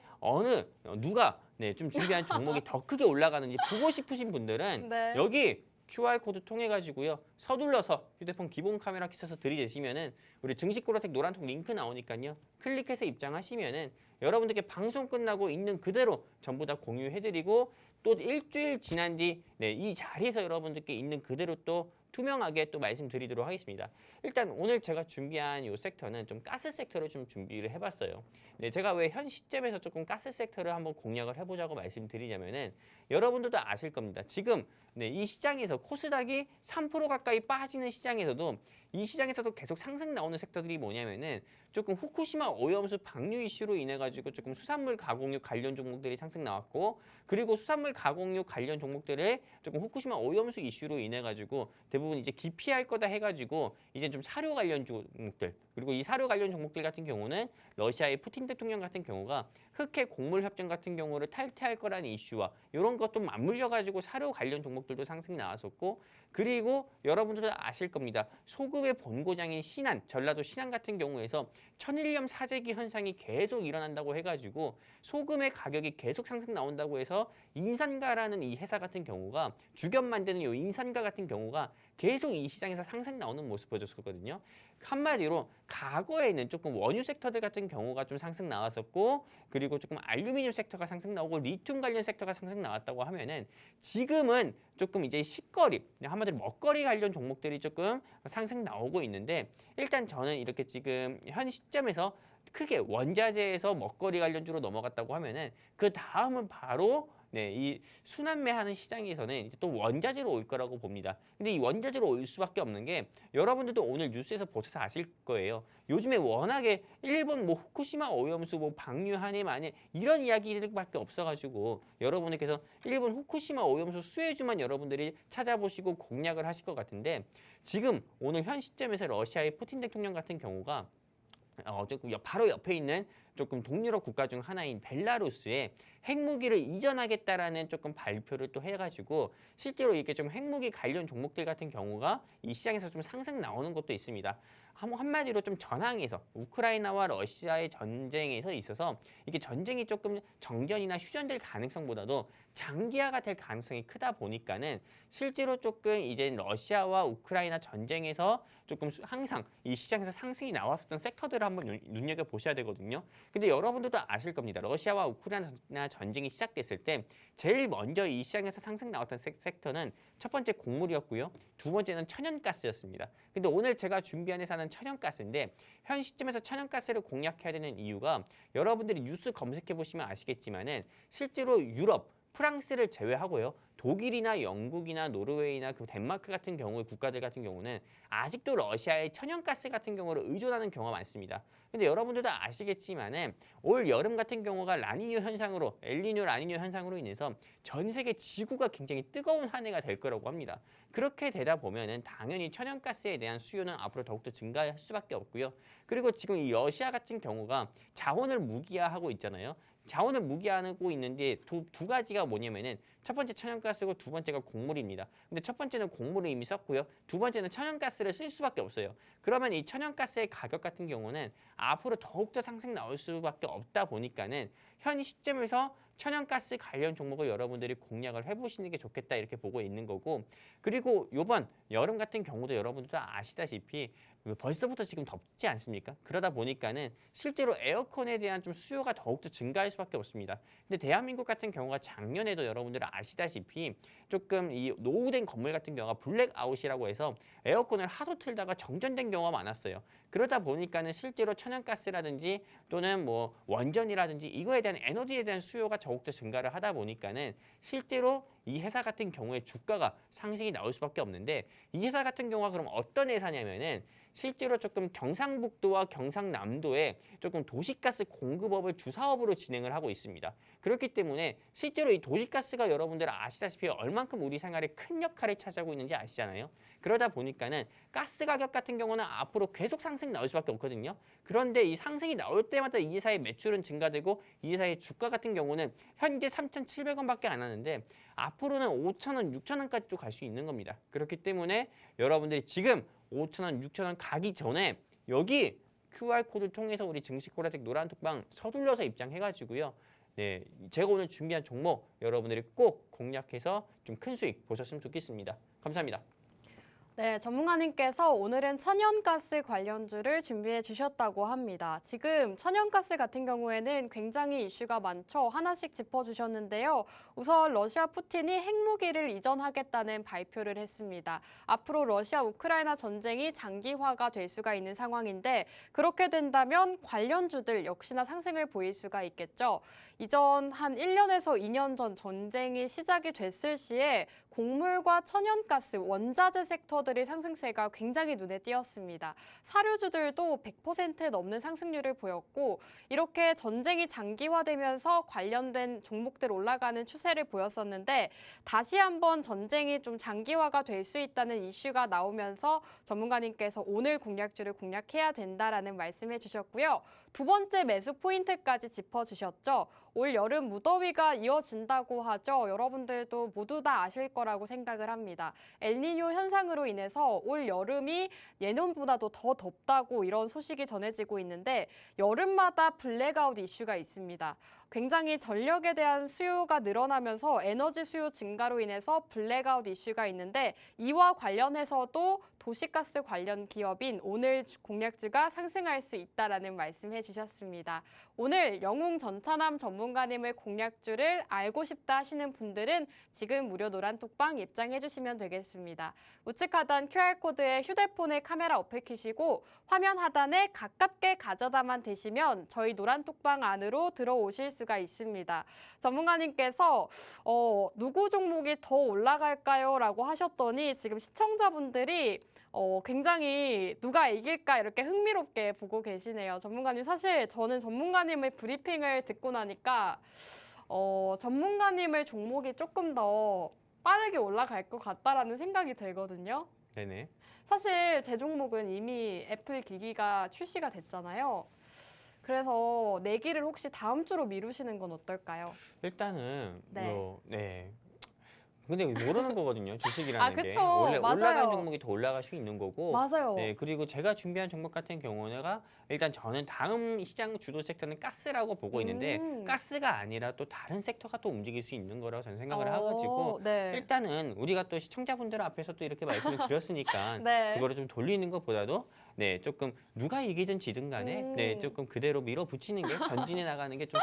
누가 좀 준비한 종목이 더 크게 올라가는지 보고 싶으신 분들은 네. 여기 QR코드 통해 가지고요. 서둘러서 휴대폰 기본 카메라 켜서 들이대시면은 우리 증시콜렉트 노란톡 링크 나오니까요. 클릭해서 입장하시면은 여러분들께 방송 끝나고 있는 그대로 전부 다 공유해드리고 또 일주일 지난 뒤 이 자리에서 여러분들께 있는 그대로 또 투명하게 또 말씀드리도록 하겠습니다. 일단 오늘 제가 준비한 이 섹터는 좀 가스 섹터를 좀 준비를 해봤어요. 제가 왜 현 시점에서 조금 가스 섹터를 한번 공략을 해보자고 말씀드리자면은 여러분들도 아실 겁니다. 지금 이 시장에서 코스닥이 3% 가까이 빠지는 시장에서도 이 시장에서도 계속 상승 나오는 섹터들이 뭐냐면은 조금 후쿠시마 오염수 방류 이슈로 인해 가지고 조금 수산물 가공육 관련 종목들이 상승 나왔고 그리고 수산물 가공육 관련 종목들의 조금 후쿠시마 오염수 이슈로 인해 가지고 대부분 이제 기피할 거다 해가지고 이제 좀 사료 관련 종목들 그리고 이 사료 관련 종목들 같은 경우는 러시아의 푸틴 대통령 같은 경우가 흑해 곡물 협정 같은 경우를 탈퇴할 거라는 이슈와 이런 것 좀 맞물려 가지고 사료 관련 종목들도 상승 나왔었고 그리고 여러분들도 아실 겁니다. 소금의 본고장인 신안, 전라도 신안 같은 경우에서 천일염 사재기 현상이 계속 일어난다고 해가지고 소금의 가격이 계속 상승 나온다고 해서 인산가라는 이 회사 같은 경우가 주겸 만드는 이 인산가 같은 경우가 계속 이 시장에서 상승 나오는 모습 보여줬었거든요. 한마디로 과거에는 조금 원유 섹터들 같은 경우가 좀 상승 나왔었고 그리고 조금 알루미늄 섹터가 상승 나오고 리튬 관련 섹터가 상승 나왔다고 하면은 지금은 조금 이제 식거리, 한마디로 먹거리 관련 종목들이 조금 상승 나오고 있는데 일단 저는 이렇게 지금 현 시점에서 크게 원자재에서 먹거리 관련주로 넘어갔다고 하면은 그 다음은 바로 이 순환매 하는 시장에서는 이제 또 원자재로 올 거라고 봅니다. 근데 이 원자재로 올 수밖에 없는 게 여러분들도 오늘 뉴스에서 보셔서 아실 거예요. 요즘에 워낙에 일본 뭐 후쿠시마 오염수 뭐 방류하니 마니 이런 이야기들밖에 없어가지고 여러분들께서 일본 후쿠시마 오염수 수혜주만 여러분들이 찾아보시고 공략을 하실 것 같은데 지금 오늘 현 시점에서 러시아의 푸틴 대통령 같은 경우가 조금 바로 옆에 있는 조금 동유럽 국가 중 하나인 벨라루스에 핵무기를 이전하겠다라는 조금 발표를 또 해가지고 실제로 이렇게 좀 핵무기 관련 종목들 같은 경우가 이 시장에서 좀 상승 나오는 것도 있습니다. 한마디로 좀 전황에서 우크라이나와 러시아의 전쟁에서 있어서 이게 전쟁이 조금 정전이나 휴전될 가능성보다도 장기화가 될 가능성이 크다 보니까는 실제로 조금 이제 러시아와 우크라이나 전쟁에서 조금 항상 이 시장에서 상승이 나왔었던 섹터들을 한번 눈여겨 보셔야 되거든요. 근데 여러분들도 아실 겁니다. 러시아와 우크라이나 전쟁이 시작됐을 때 제일 먼저 이 시장에서 상승 나왔던 섹터는 첫 번째 곡물이었고요. 두 번째는 천연가스였습니다. 근데 오늘 제가 준비한 회사는 천연가스인데 현 시점에서 천연가스를 공략해야 되는 이유가 여러분들이 뉴스 검색해 보시면 아시겠지만은 실제로 유럽 프랑스를 제외하고요. 독일이나 영국이나 노르웨이나 그 덴마크 같은 경우의 국가들 같은 경우는 아직도 러시아의 천연가스 같은 경우를 의존하는 경우가 많습니다. 근데 여러분들도 아시겠지만은 올 여름 같은 경우가 라니뇨 현상으로 엘니뇨 라니뇨 현상으로 인해서 전 세계 지구가 굉장히 뜨거운 한 해가 될 거라고 합니다. 그렇게 되다 보면은 당연히 천연가스에 대한 수요는 앞으로 더욱더 증가할 수밖에 없고요. 그리고 지금 이 러시아 같은 경우가 자원을 무기화하고 있잖아요. 자원을 무기하고 있는데 두 가지가 뭐냐면은 첫 번째 천연가스고 두 번째가 곡물입니다. 근데 첫 번째는 곡물을 이미 썼고요. 두 번째는 천연가스를 쓸 수밖에 없어요. 그러면 이 천연가스의 가격 같은 경우는 앞으로 더욱더 상승 나올 수밖에 없다 보니까는 현 시점에서 천연가스 관련 종목을 여러분들이 공략을 해보시는 게 좋겠다 이렇게 보고 있는 거고, 그리고 요번 여름 같은 경우도 여러분들도 아시다시피 벌써부터 지금 덥지 않습니까? 그러다 보니까는 실제로 에어컨에 대한 좀 수요가 더욱더 증가할 수밖에 없습니다. 근데 대한민국 같은 경우가 작년에도 여러분들 아시다시피 조금 이 노후된 건물 같은 경우가 블랙아웃이라고 해서 에어컨을 하도 틀다가 정전된 경우가 많았어요. 그러다 보니까는 실제로 천연가스라든지 또는 뭐 원전이라든지 이거에 대한 에너지에 대한 수요가 더욱더 증가를 하다 보니까는 실제로 이 회사 같은 경우에 주가가 상승이 나올 수밖에 없는데, 이 회사 같은 경우가 그럼 어떤 회사냐면은 실제로 조금 경상북도와 경상남도에 조금 도시가스 공급업을 주사업으로 진행을 하고 있습니다. 그렇기 때문에 실제로 이 도시가스가 여러분들 아시다시피 얼만큼 우리 생활에 큰 역할을 차지하고 있는지 아시잖아요. 그러다 보니까는 가스 가격 같은 경우는 앞으로 계속 상승이 나올 수밖에 없거든요. 그런데 이 상승이 나올 때마다 이 회사의 매출은 증가되고 이 회사의 주가 같은 경우는 현재 3,700원밖에 안 하는데 앞으로는 5,000원, 6,000원까지도 갈 수 있는 겁니다. 그렇기 때문에 여러분들이 지금 5,000원, 6,000원 가기 전에 여기 QR코드 통해서 우리 증시코라텍 노란톡방 서둘러서 입장해가지고요. 네, 제가 오늘 준비한 종목 여러분들이 꼭 공략해서 좀 큰 수익 보셨으면 좋겠습니다. 감사합니다. 네, 전문가님께서 오늘은 천연가스 관련주를 준비해 주셨다고 합니다. 지금 천연가스 같은 경우에는 굉장히 이슈가 많죠. 하나씩 짚어주셨는데요. 우선 러시아 푸틴이 핵무기를 이전하겠다는 발표를 했습니다. 앞으로 러시아 우크라이나 전쟁이 장기화가 될 수가 있는 상황인데 그렇게 된다면 관련주들 역시나 상승을 보일 수가 있겠죠. 이전 한 1년에서 2년 전 전쟁이 시작이 됐을 시에 곡물과 천연가스, 원자재 섹터들의 상승세가 굉장히 눈에 띄었습니다. 사료주들도 100% 넘는 상승률을 보였고 이렇게 전쟁이 장기화되면서 관련된 종목들 올라가는 추세를 보였었는데 다시 한번 전쟁이 좀 장기화가 될 수 있다는 이슈가 나오면서 전문가님께서 오늘 공략주를 공략해야 된다라는 말씀해 주셨고요. 두 번째 매수 포인트까지 짚어주셨죠. 올 여름 무더위가 이어진다고 하죠. 여러분들도 모두 다 아실 거라고 생각을 합니다. 엘니뇨 현상으로 인해서 올 여름이 예년보다도 더 덥다고 이런 소식이 전해지고 있는데 여름마다 블랙아웃 이슈가 있습니다. 굉장히 전력에 대한 수요가 늘어나면서 에너지 수요 증가로 인해서 블랙아웃 이슈가 있는데 이와 관련해서도 도시가스 관련 기업인 오늘 공략주가 상승할 수 있다라는 말씀해 주셨습니다. 오늘 영웅 전차남 전문가님의 공략주를 알고 싶다 하시는 분들은 지금 무료 노란톡방 입장해 주시면 되겠습니다. 우측 하단 QR코드에 휴대폰의 카메라 어플 켜시고 화면 하단에 가깝게 가져다만 대시면 저희 노란톡방 안으로 들어오실 수가 있습니다. 전문가님께서 누구 종목이 더 올라갈까요? 라고 하셨더니 지금 시청자분들이 굉장히 누가 이길까 이렇게 흥미롭게 보고 계시네요. 전문가님, 사실 저는 전문가님의 브리핑을 듣고 나니까 전문가님의 종목이 조금 더 빠르게 올라갈 것 같다라는 생각이 들거든요. 네네. 사실 제 종목은 이미 애플 기기가 출시가 됐잖아요. 그래서 내기를 혹시 다음 주로 미루시는 건 어떨까요? 일단은 네. 네. 근데 모르는 거거든요. 주식이라는 게. 그쵸. 원래 맞아요. 올라간 종목이 더 올라갈 수 있는 거고. 맞아요. 네, 그리고 제가 준비한 종목 같은 경우는 일단 저는 다음 시장 주도 섹터는 가스라고 보고 있는데 가스가 아니라 또 다른 섹터가 또 움직일 수 있는 거라고 저는 생각을 해가지고 네. 일단은 우리가 또 시청자분들 앞에서 또 이렇게 말씀을 드렸으니까 네. 그거를 좀 돌리는 것보다도 네, 조금 누가 이기든 지든 간에 네, 조금 그대로 밀어붙이는 게 전진해 나가는 게 좀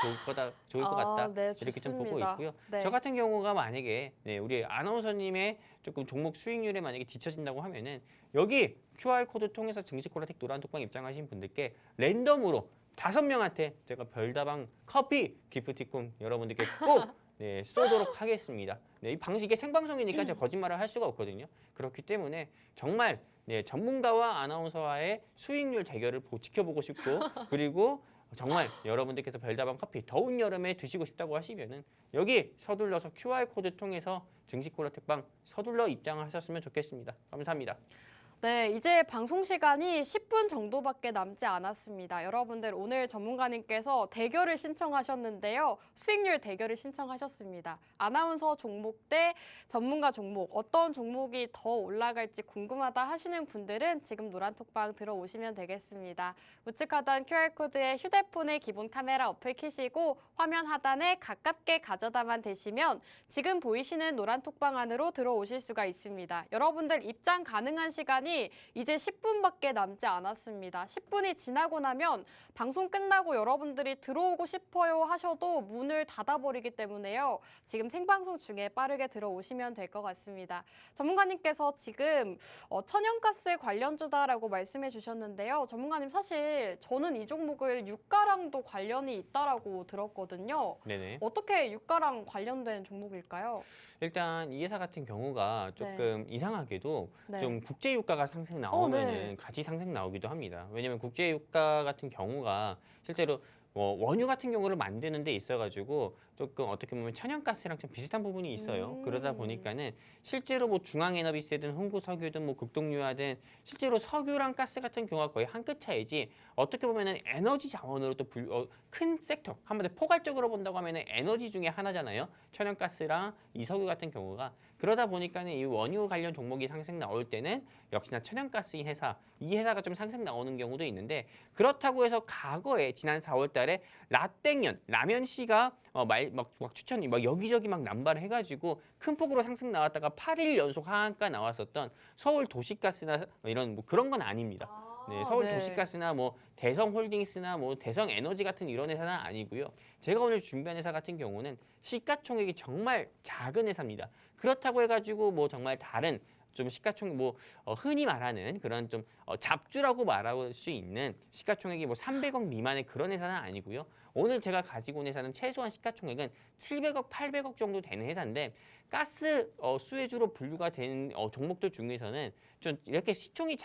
좋을 것 같다. 네, 이렇게 좀 보고 좋습니다. 있고요. 네. 저 같은 경우가 만약에 네, 우리 아나운서님의 조금 종목 수익률에 만약에 뒤처진다고 하면은 여기 QR코드 통해서 증시코라텍 노란톡방 입장하신 분들께 랜덤으로 5명한테 제가 별다방 커피 기프티콘 여러분들께 꼭 네, 쏘도록 하겠습니다. 네, 이 방식 이게 생방송이니까 제가 거짓말을 할 수가 없거든요. 그렇기 때문에 정말 네, 전문가와 아나운서와의 수익률 대결을 지켜보고 싶고 그리고 정말 여러분들께서 별다방 커피 더운 여름에 드시고 싶다고 하시면은 여기 서둘러서 QR코드 통해서 증시코라텍방 서둘러 입장하셨으면 좋겠습니다. 감사합니다. 네, 이제 방송 시간이 10분 정도밖에 남지 않았습니다. 여러분들 오늘 전문가님께서 대결을 신청하셨는데요. 수익률 대결을 신청하셨습니다. 아나운서 종목 대 전문가 종목, 어떤 종목이 더 올라갈지 궁금하다 하시는 분들은 지금 노란톡방 들어오시면 되겠습니다. 우측 하단 QR코드에 휴대폰의 기본 카메라 어플 켜시고 화면 하단에 가깝게 가져다만 대시면 지금 보이시는 노란톡방 안으로 들어오실 수가 있습니다. 여러분들 입장 가능한 시간이 이제 10분밖에 남지 않았습니다. 10분이 지나고 나면 방송 끝나고 여러분들이 들어오고 싶어요 하셔도 문을 닫아버리기 때문에요. 지금 생방송 중에 빠르게 들어오시면 될 것 같습니다. 전문가님께서 지금 천연가스 관련주다라고 말씀해 주셨는데요. 전문가님 사실 저는 이 종목을 유가랑도 관련이 있다라고 들었거든요. 네네. 어떻게 유가랑 관련된 종목일까요? 일단 이 회사 같은 경우가 조금 이상하게도 네. 좀 국제 유가가 상승 나오면은 네. 같이 상승 나오기도 합니다. 왜냐면 국제 유가 같은 경우가 실제로 원유 같은 경우를 만드는 데 있어가지고 조금 어떻게 보면 천연가스랑 좀 비슷한 부분이 있어요. 그러다 보니까는 실제로 뭐 중앙에너비스든 흥구석유든 뭐 극동유화든 실제로 석유랑 가스 같은 경우가 거의 한 끗 차이지 어떻게 보면은 에너지 자원으로 또 큰 섹터 한마디로 포괄적으로 본다고 하면은 에너지 중에 하나잖아요. 천연가스랑 이 석유 같은 경우가 그러다 보니까는 이 원유 관련 종목이 상승 나올 때는 역시나 천연가스 이 회사가 좀 상승 나오는 경우도 있는데 그렇다고 해서 과거에 지난 4월 달에 라땡면 라면 씨가 막 추천이 막 여기저기 막 남발을 해가지고 큰 폭으로 상승 나왔다가 8일 연속 하한가 나왔었던 서울 도시가스나 이런 뭐 그런 건 아닙니다. 네, 서울 도시가스나 뭐 대성홀딩스나 뭐 대성에너지 같은 이런 회사는 아니고요. 제가 오늘 준비한 회사 같은 경우는 시가총액이 정말 작은 회사입니다. 그렇다고 해가지고 뭐 정말 다른 좀 시가총액 흔히 말하는 그런 좀 잡주라고 말할 수 있는 시가총액이 뭐 300억 미만의 그런 회사는 아니고요. 오늘 제가 가지고 온 회사는 최소한 시가총액은 700억, 800억 정도 되는 회사인데 가스 수혜주로 분류가 되는 종목들 중에서는 좀 이렇게 시총이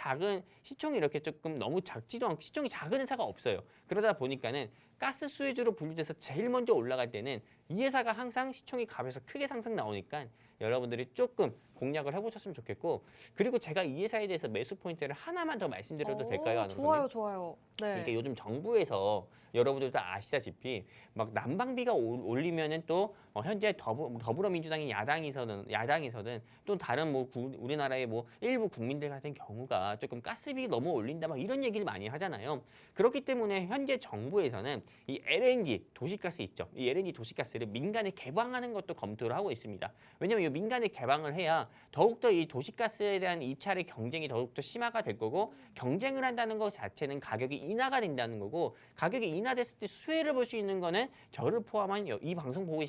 이렇게 조금 너무 작지도 않고 시총이 작은 회사가 없어요. 그러다 보니까는 가스 수혜주로 분류돼서 제일 먼저 올라갈 때는 이 회사가 항상 시총이 가면서 크게 상승 나오니까 여러분들이 조금 공략을 해보셨으면 좋겠고 그리고 제가 이 회사에 대해서 매수 포인트를 하나만 더 말씀드려도 될까요, 아나운서님? 좋아요. 네. 이게 요즘 정부에서 여러분들도 아시다시피 막 난방비가 올리면은 또 현재 더불어민주당이 야당에서든 또 다른 뭐 우리나라의 뭐 일부 국민들 같은 경우가 조금 가스비 너무 올린다 막 이런 얘기를 많이 하잖아요. 그렇기 때문에 현재 정부에서는 이 LNG 도시가스 있죠. 이 LNG 도시가스를 민간에 개방하는 것도 검토를 하고 있습니다. 왜냐하면 이 민간에 개방을 해야 더욱더 이 도시가스에 대한 입찰의 경쟁이 더욱더 심화가 될 거고 경쟁을 한다는 것 자체는 가격이 인하가 된다는 거고 가격이 인하됐을 때 수혜를 볼 수 있는 거는 저를 포함한 이 방송 보고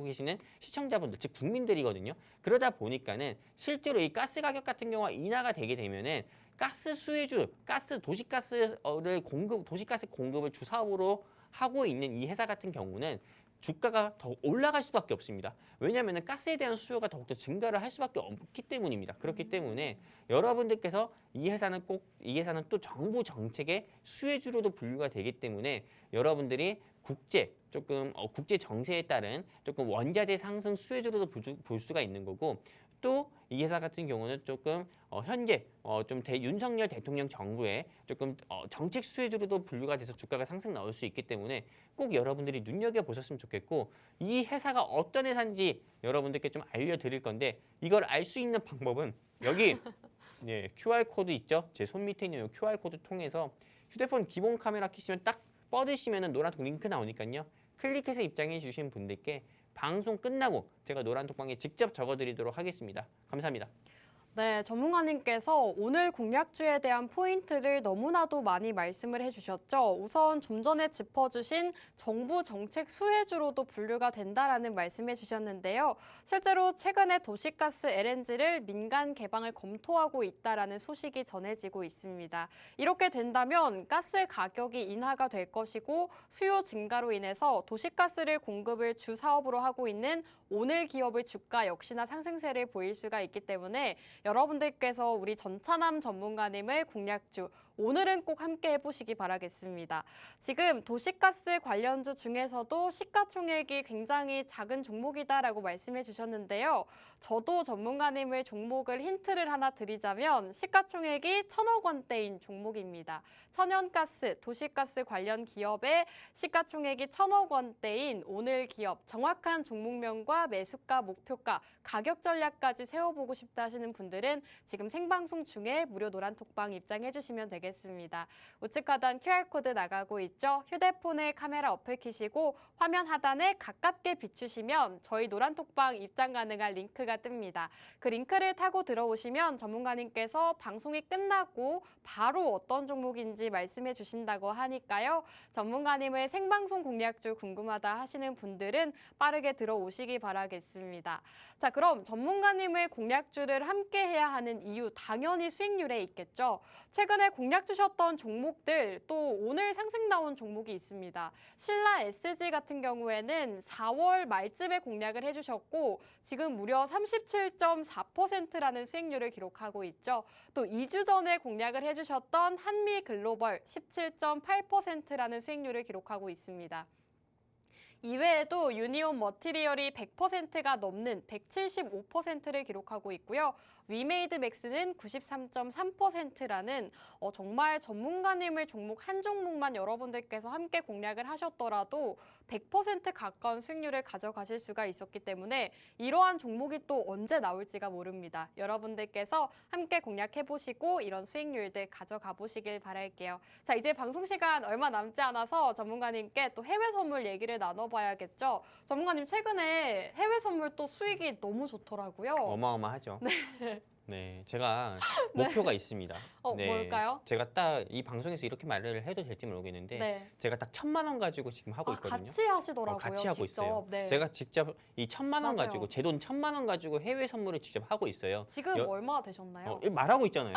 계시는 시청자분들 즉 국민들이거든요. 그러다 보니까는 실제로 이 가스 가격 같은 경우가 인하가 되게 되면은 가스 수혜주, 도시가스 공급을 주사업으로 하고 있는 이 회사 같은 경우는 주가가 더 올라갈 수밖에 없습니다. 왜냐하면 가스에 대한 수요가 더욱더 증가를 할 수밖에 없기 때문입니다. 그렇기 때문에 여러분들께서 이 회사는 또 정부 정책의 수혜주로도 분류가 되기 때문에 여러분들이 국제 정세에 따른 조금 원자재 상승 수혜주로도 볼 수가 있는 거고 또 이 회사 같은 경우는 조금 현재 윤석열 대통령 정부의 조금 정책 수혜주로도 분류가 돼서 주가가 상승 나올 수 있기 때문에 꼭 여러분들이 눈여겨 보셨으면 좋겠고 이 회사가 어떤 회사인지 여러분들께 좀 알려드릴 건데 이걸 알 수 있는 방법은 여기 QR 코드 있죠? 제 손 밑에 있는 QR 코드 통해서 휴대폰 기본 카메라 켜시면 딱 뻗으시면은 노란색 링크 나오니까요. 클릭해서 입장해 주신 분들께 방송 끝나고 제가 노란톡방에 직접 적어드리도록 하겠습니다. 감사합니다. 네, 전문가님께서 오늘 공략주에 대한 포인트를 너무나도 많이 말씀을 해주셨죠. 우선 좀 전에 짚어주신 정부 정책 수혜주로도 분류가 된다라는 말씀해 주셨는데요. 실제로 최근에 도시가스 LNG를 민간 개방을 검토하고 있다라는 소식이 전해지고 있습니다. 이렇게 된다면 가스 가격이 인하가 될 것이고 수요 증가로 인해서 도시가스를 공급을 주 사업으로 하고 있는 오늘 기업의 주가 역시나 상승세를 보일 수가 있기 때문에 여러분들께서 우리 전차남 전문가님의 공략주 오늘은 꼭 함께 해보시기 바라겠습니다. 지금 도시가스 관련주 중에서도 시가총액이 굉장히 작은 종목이다라고 말씀해 주셨는데요. 저도 전문가님의 종목을 힌트를 하나 드리자면 시가총액이 1,000억 원대인 종목입니다. 천연가스, 도시가스 관련 기업의 시가총액이 1,000억 원대인 오늘 기업 정확한 종목명과 매수가, 목표가, 가격 전략까지 세워보고 싶다 하시는 분들은 지금 생방송 중에 무료 노란톡방 입장해 주시면 되겠습니다. 우측 하단 QR코드 나가고 있죠? 휴대폰에 카메라 어플 켜시고 화면 하단에 가깝게 비추시면 저희 노란톡방 입장 가능한 링크가 뜹니다. 그 링크를 타고 들어오시면 전문가님께서 방송이 끝나고 바로 어떤 종목인지 말씀해 주신다고 하니까요. 전문가님의 생방송 공략주 궁금하다 하시는 분들은 빠르게 들어오시기 바라겠습니다. 자, 그럼 전문가님의 공략주를 함께 해야 하는 이유 당연히 수익률에 있겠죠. 최근에 공략 주셨던 종목들 또 오늘 상승 나온 종목이 있습니다. 신라 SG 같은 경우에는 4월 말쯤에 공략을 해주셨고 지금 무려 37.4%라는 수익률을 기록하고 있죠. 또 2주 전에 공략을 해주셨던 한미글로벌 17.8%라는 수익률을 기록하고 있습니다. 이외에도 유니온 머티리얼이 100%가 넘는 175%를 기록하고 있고요. 위메이드 맥스는 93.3%라는 정말 전문가님의 종목 한 종목만 여러분들께서 함께 공략을 하셨더라도 100% 가까운 수익률을 가져가실 수가 있었기 때문에 이러한 종목이 또 언제 나올지가 모릅니다. 여러분들께서 함께 공략해보시고 이런 수익률들 가져가 보시길 바랄게요. 자, 이제 방송 시간 얼마 남지 않아서 전문가님께 또 해외 선물 얘기를 나눠봐야겠죠. 전문가님 최근에 해외 선물 또 수익이 너무 좋더라고요. 어마어마하죠. 네, 제가 목표가 있습니다. 네, 뭘까요? 제가 딱 이 방송에서 이렇게 말을 해도 될지 모르겠는데 네. 제가 딱 1,000만 원 가지고 지금 하고 있거든요. 같이 하시더라고요. 같이 하고 직접. 있어요. 네. 제가 직접 이 1,000만 원 맞아요. 가지고 제 돈 1,000만 원 가지고 해외 선물을 직접 하고 있어요. 지금 여- 얼마 되셨나요? 이거 말하고 있잖아요.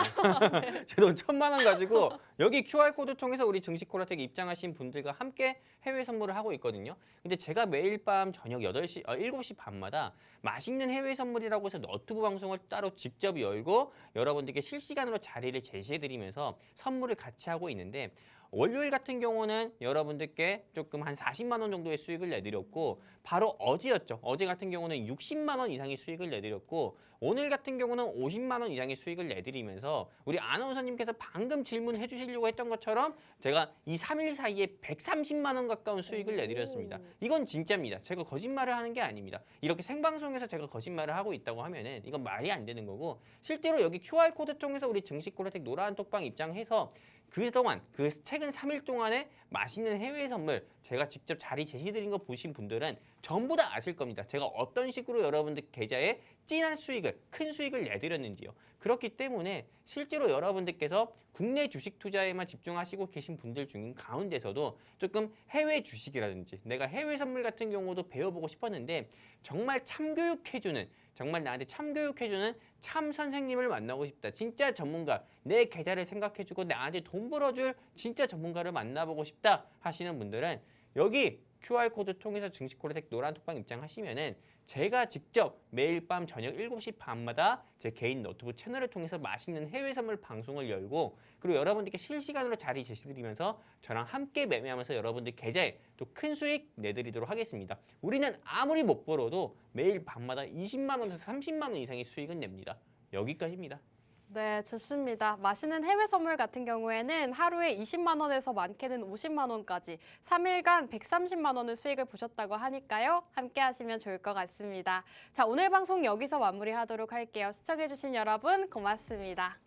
제 돈 1,000만 원 가지고 여기 QR코드 통해서 우리 증시코라텍 입장하신 분들과 함께 해외 선물을 하고 있거든요. 근데 제가 매일 밤 저녁 7시 반마다 맛있는 해외 선물이라고 해서 너튜브 방송을 따로 직접 열고 여러분들께 실시간으로 자리를 제시해드리면서 선물을 같이 하고 있는데 월요일 같은 경우는 여러분들께 조금 한 40만 원 정도의 수익을 내드렸고 바로 어제였죠. 어제 같은 경우는 60만 원 이상의 수익을 내드렸고 오늘 같은 경우는 50만 원 이상의 수익을 내드리면서 우리 아나운서님께서 방금 질문해 주시려고 했던 것처럼 제가 이 3일 사이에 130만 원 가까운 수익을 내드렸습니다. 이건 진짜입니다. 제가 거짓말을 하는 게 아닙니다. 이렇게 생방송에서 제가 거짓말을 하고 있다고 하면은 이건 말이 안 되는 거고 실제로 여기 QR코드 통해서 우리 증시코라텍 노란 톡방 입장해서 그동안 그 최근 3일 동안에 맛있는 해외 선물 제가 직접 자리 제시드린 거 보신 분들은 전부 다 아실 겁니다. 제가 어떤 식으로 여러분들 계좌에 찐한 수익을, 큰 수익을 내드렸는지요. 그렇기 때문에 실제로 여러분들께서 국내 주식 투자에만 집중하시고 계신 분들 중 가운데서도 조금 해외 주식이라든지 내가 해외 선물 같은 경우도 배워보고 싶었는데 정말 참교육해주는 정말 나한테 참교육해주는 참 선생님을 만나고 싶다. 진짜 전문가, 내 계좌를 생각해주고 나한테 돈 벌어줄 진짜 전문가를 만나보고 싶다 하시는 분들은 여기 QR코드 통해서 증시코라텍 노란톡방 입장하시면은 제가 직접 매일 밤 저녁 7시 반마다 제 개인 너튜브 채널을 통해서 맛있는 해외 선물 방송을 열고 그리고 여러분들께 실시간으로 자리 제시드리면서 저랑 함께 매매하면서 여러분들 계좌에 또 큰 수익 내드리도록 하겠습니다. 우리는 아무리 못 벌어도 매일 밤마다 20만 원에서 30만 원 이상의 수익은 냅니다. 여기까지입니다. 네, 좋습니다. 맛있는 해외 선물 같은 경우에는 하루에 20만 원에서 많게는 50만 원까지 3일간 130만 원의 수익을 보셨다고 하니까요. 함께 하시면 좋을 것 같습니다. 자, 오늘 방송 여기서 마무리하도록 할게요. 시청해주신 여러분 고맙습니다.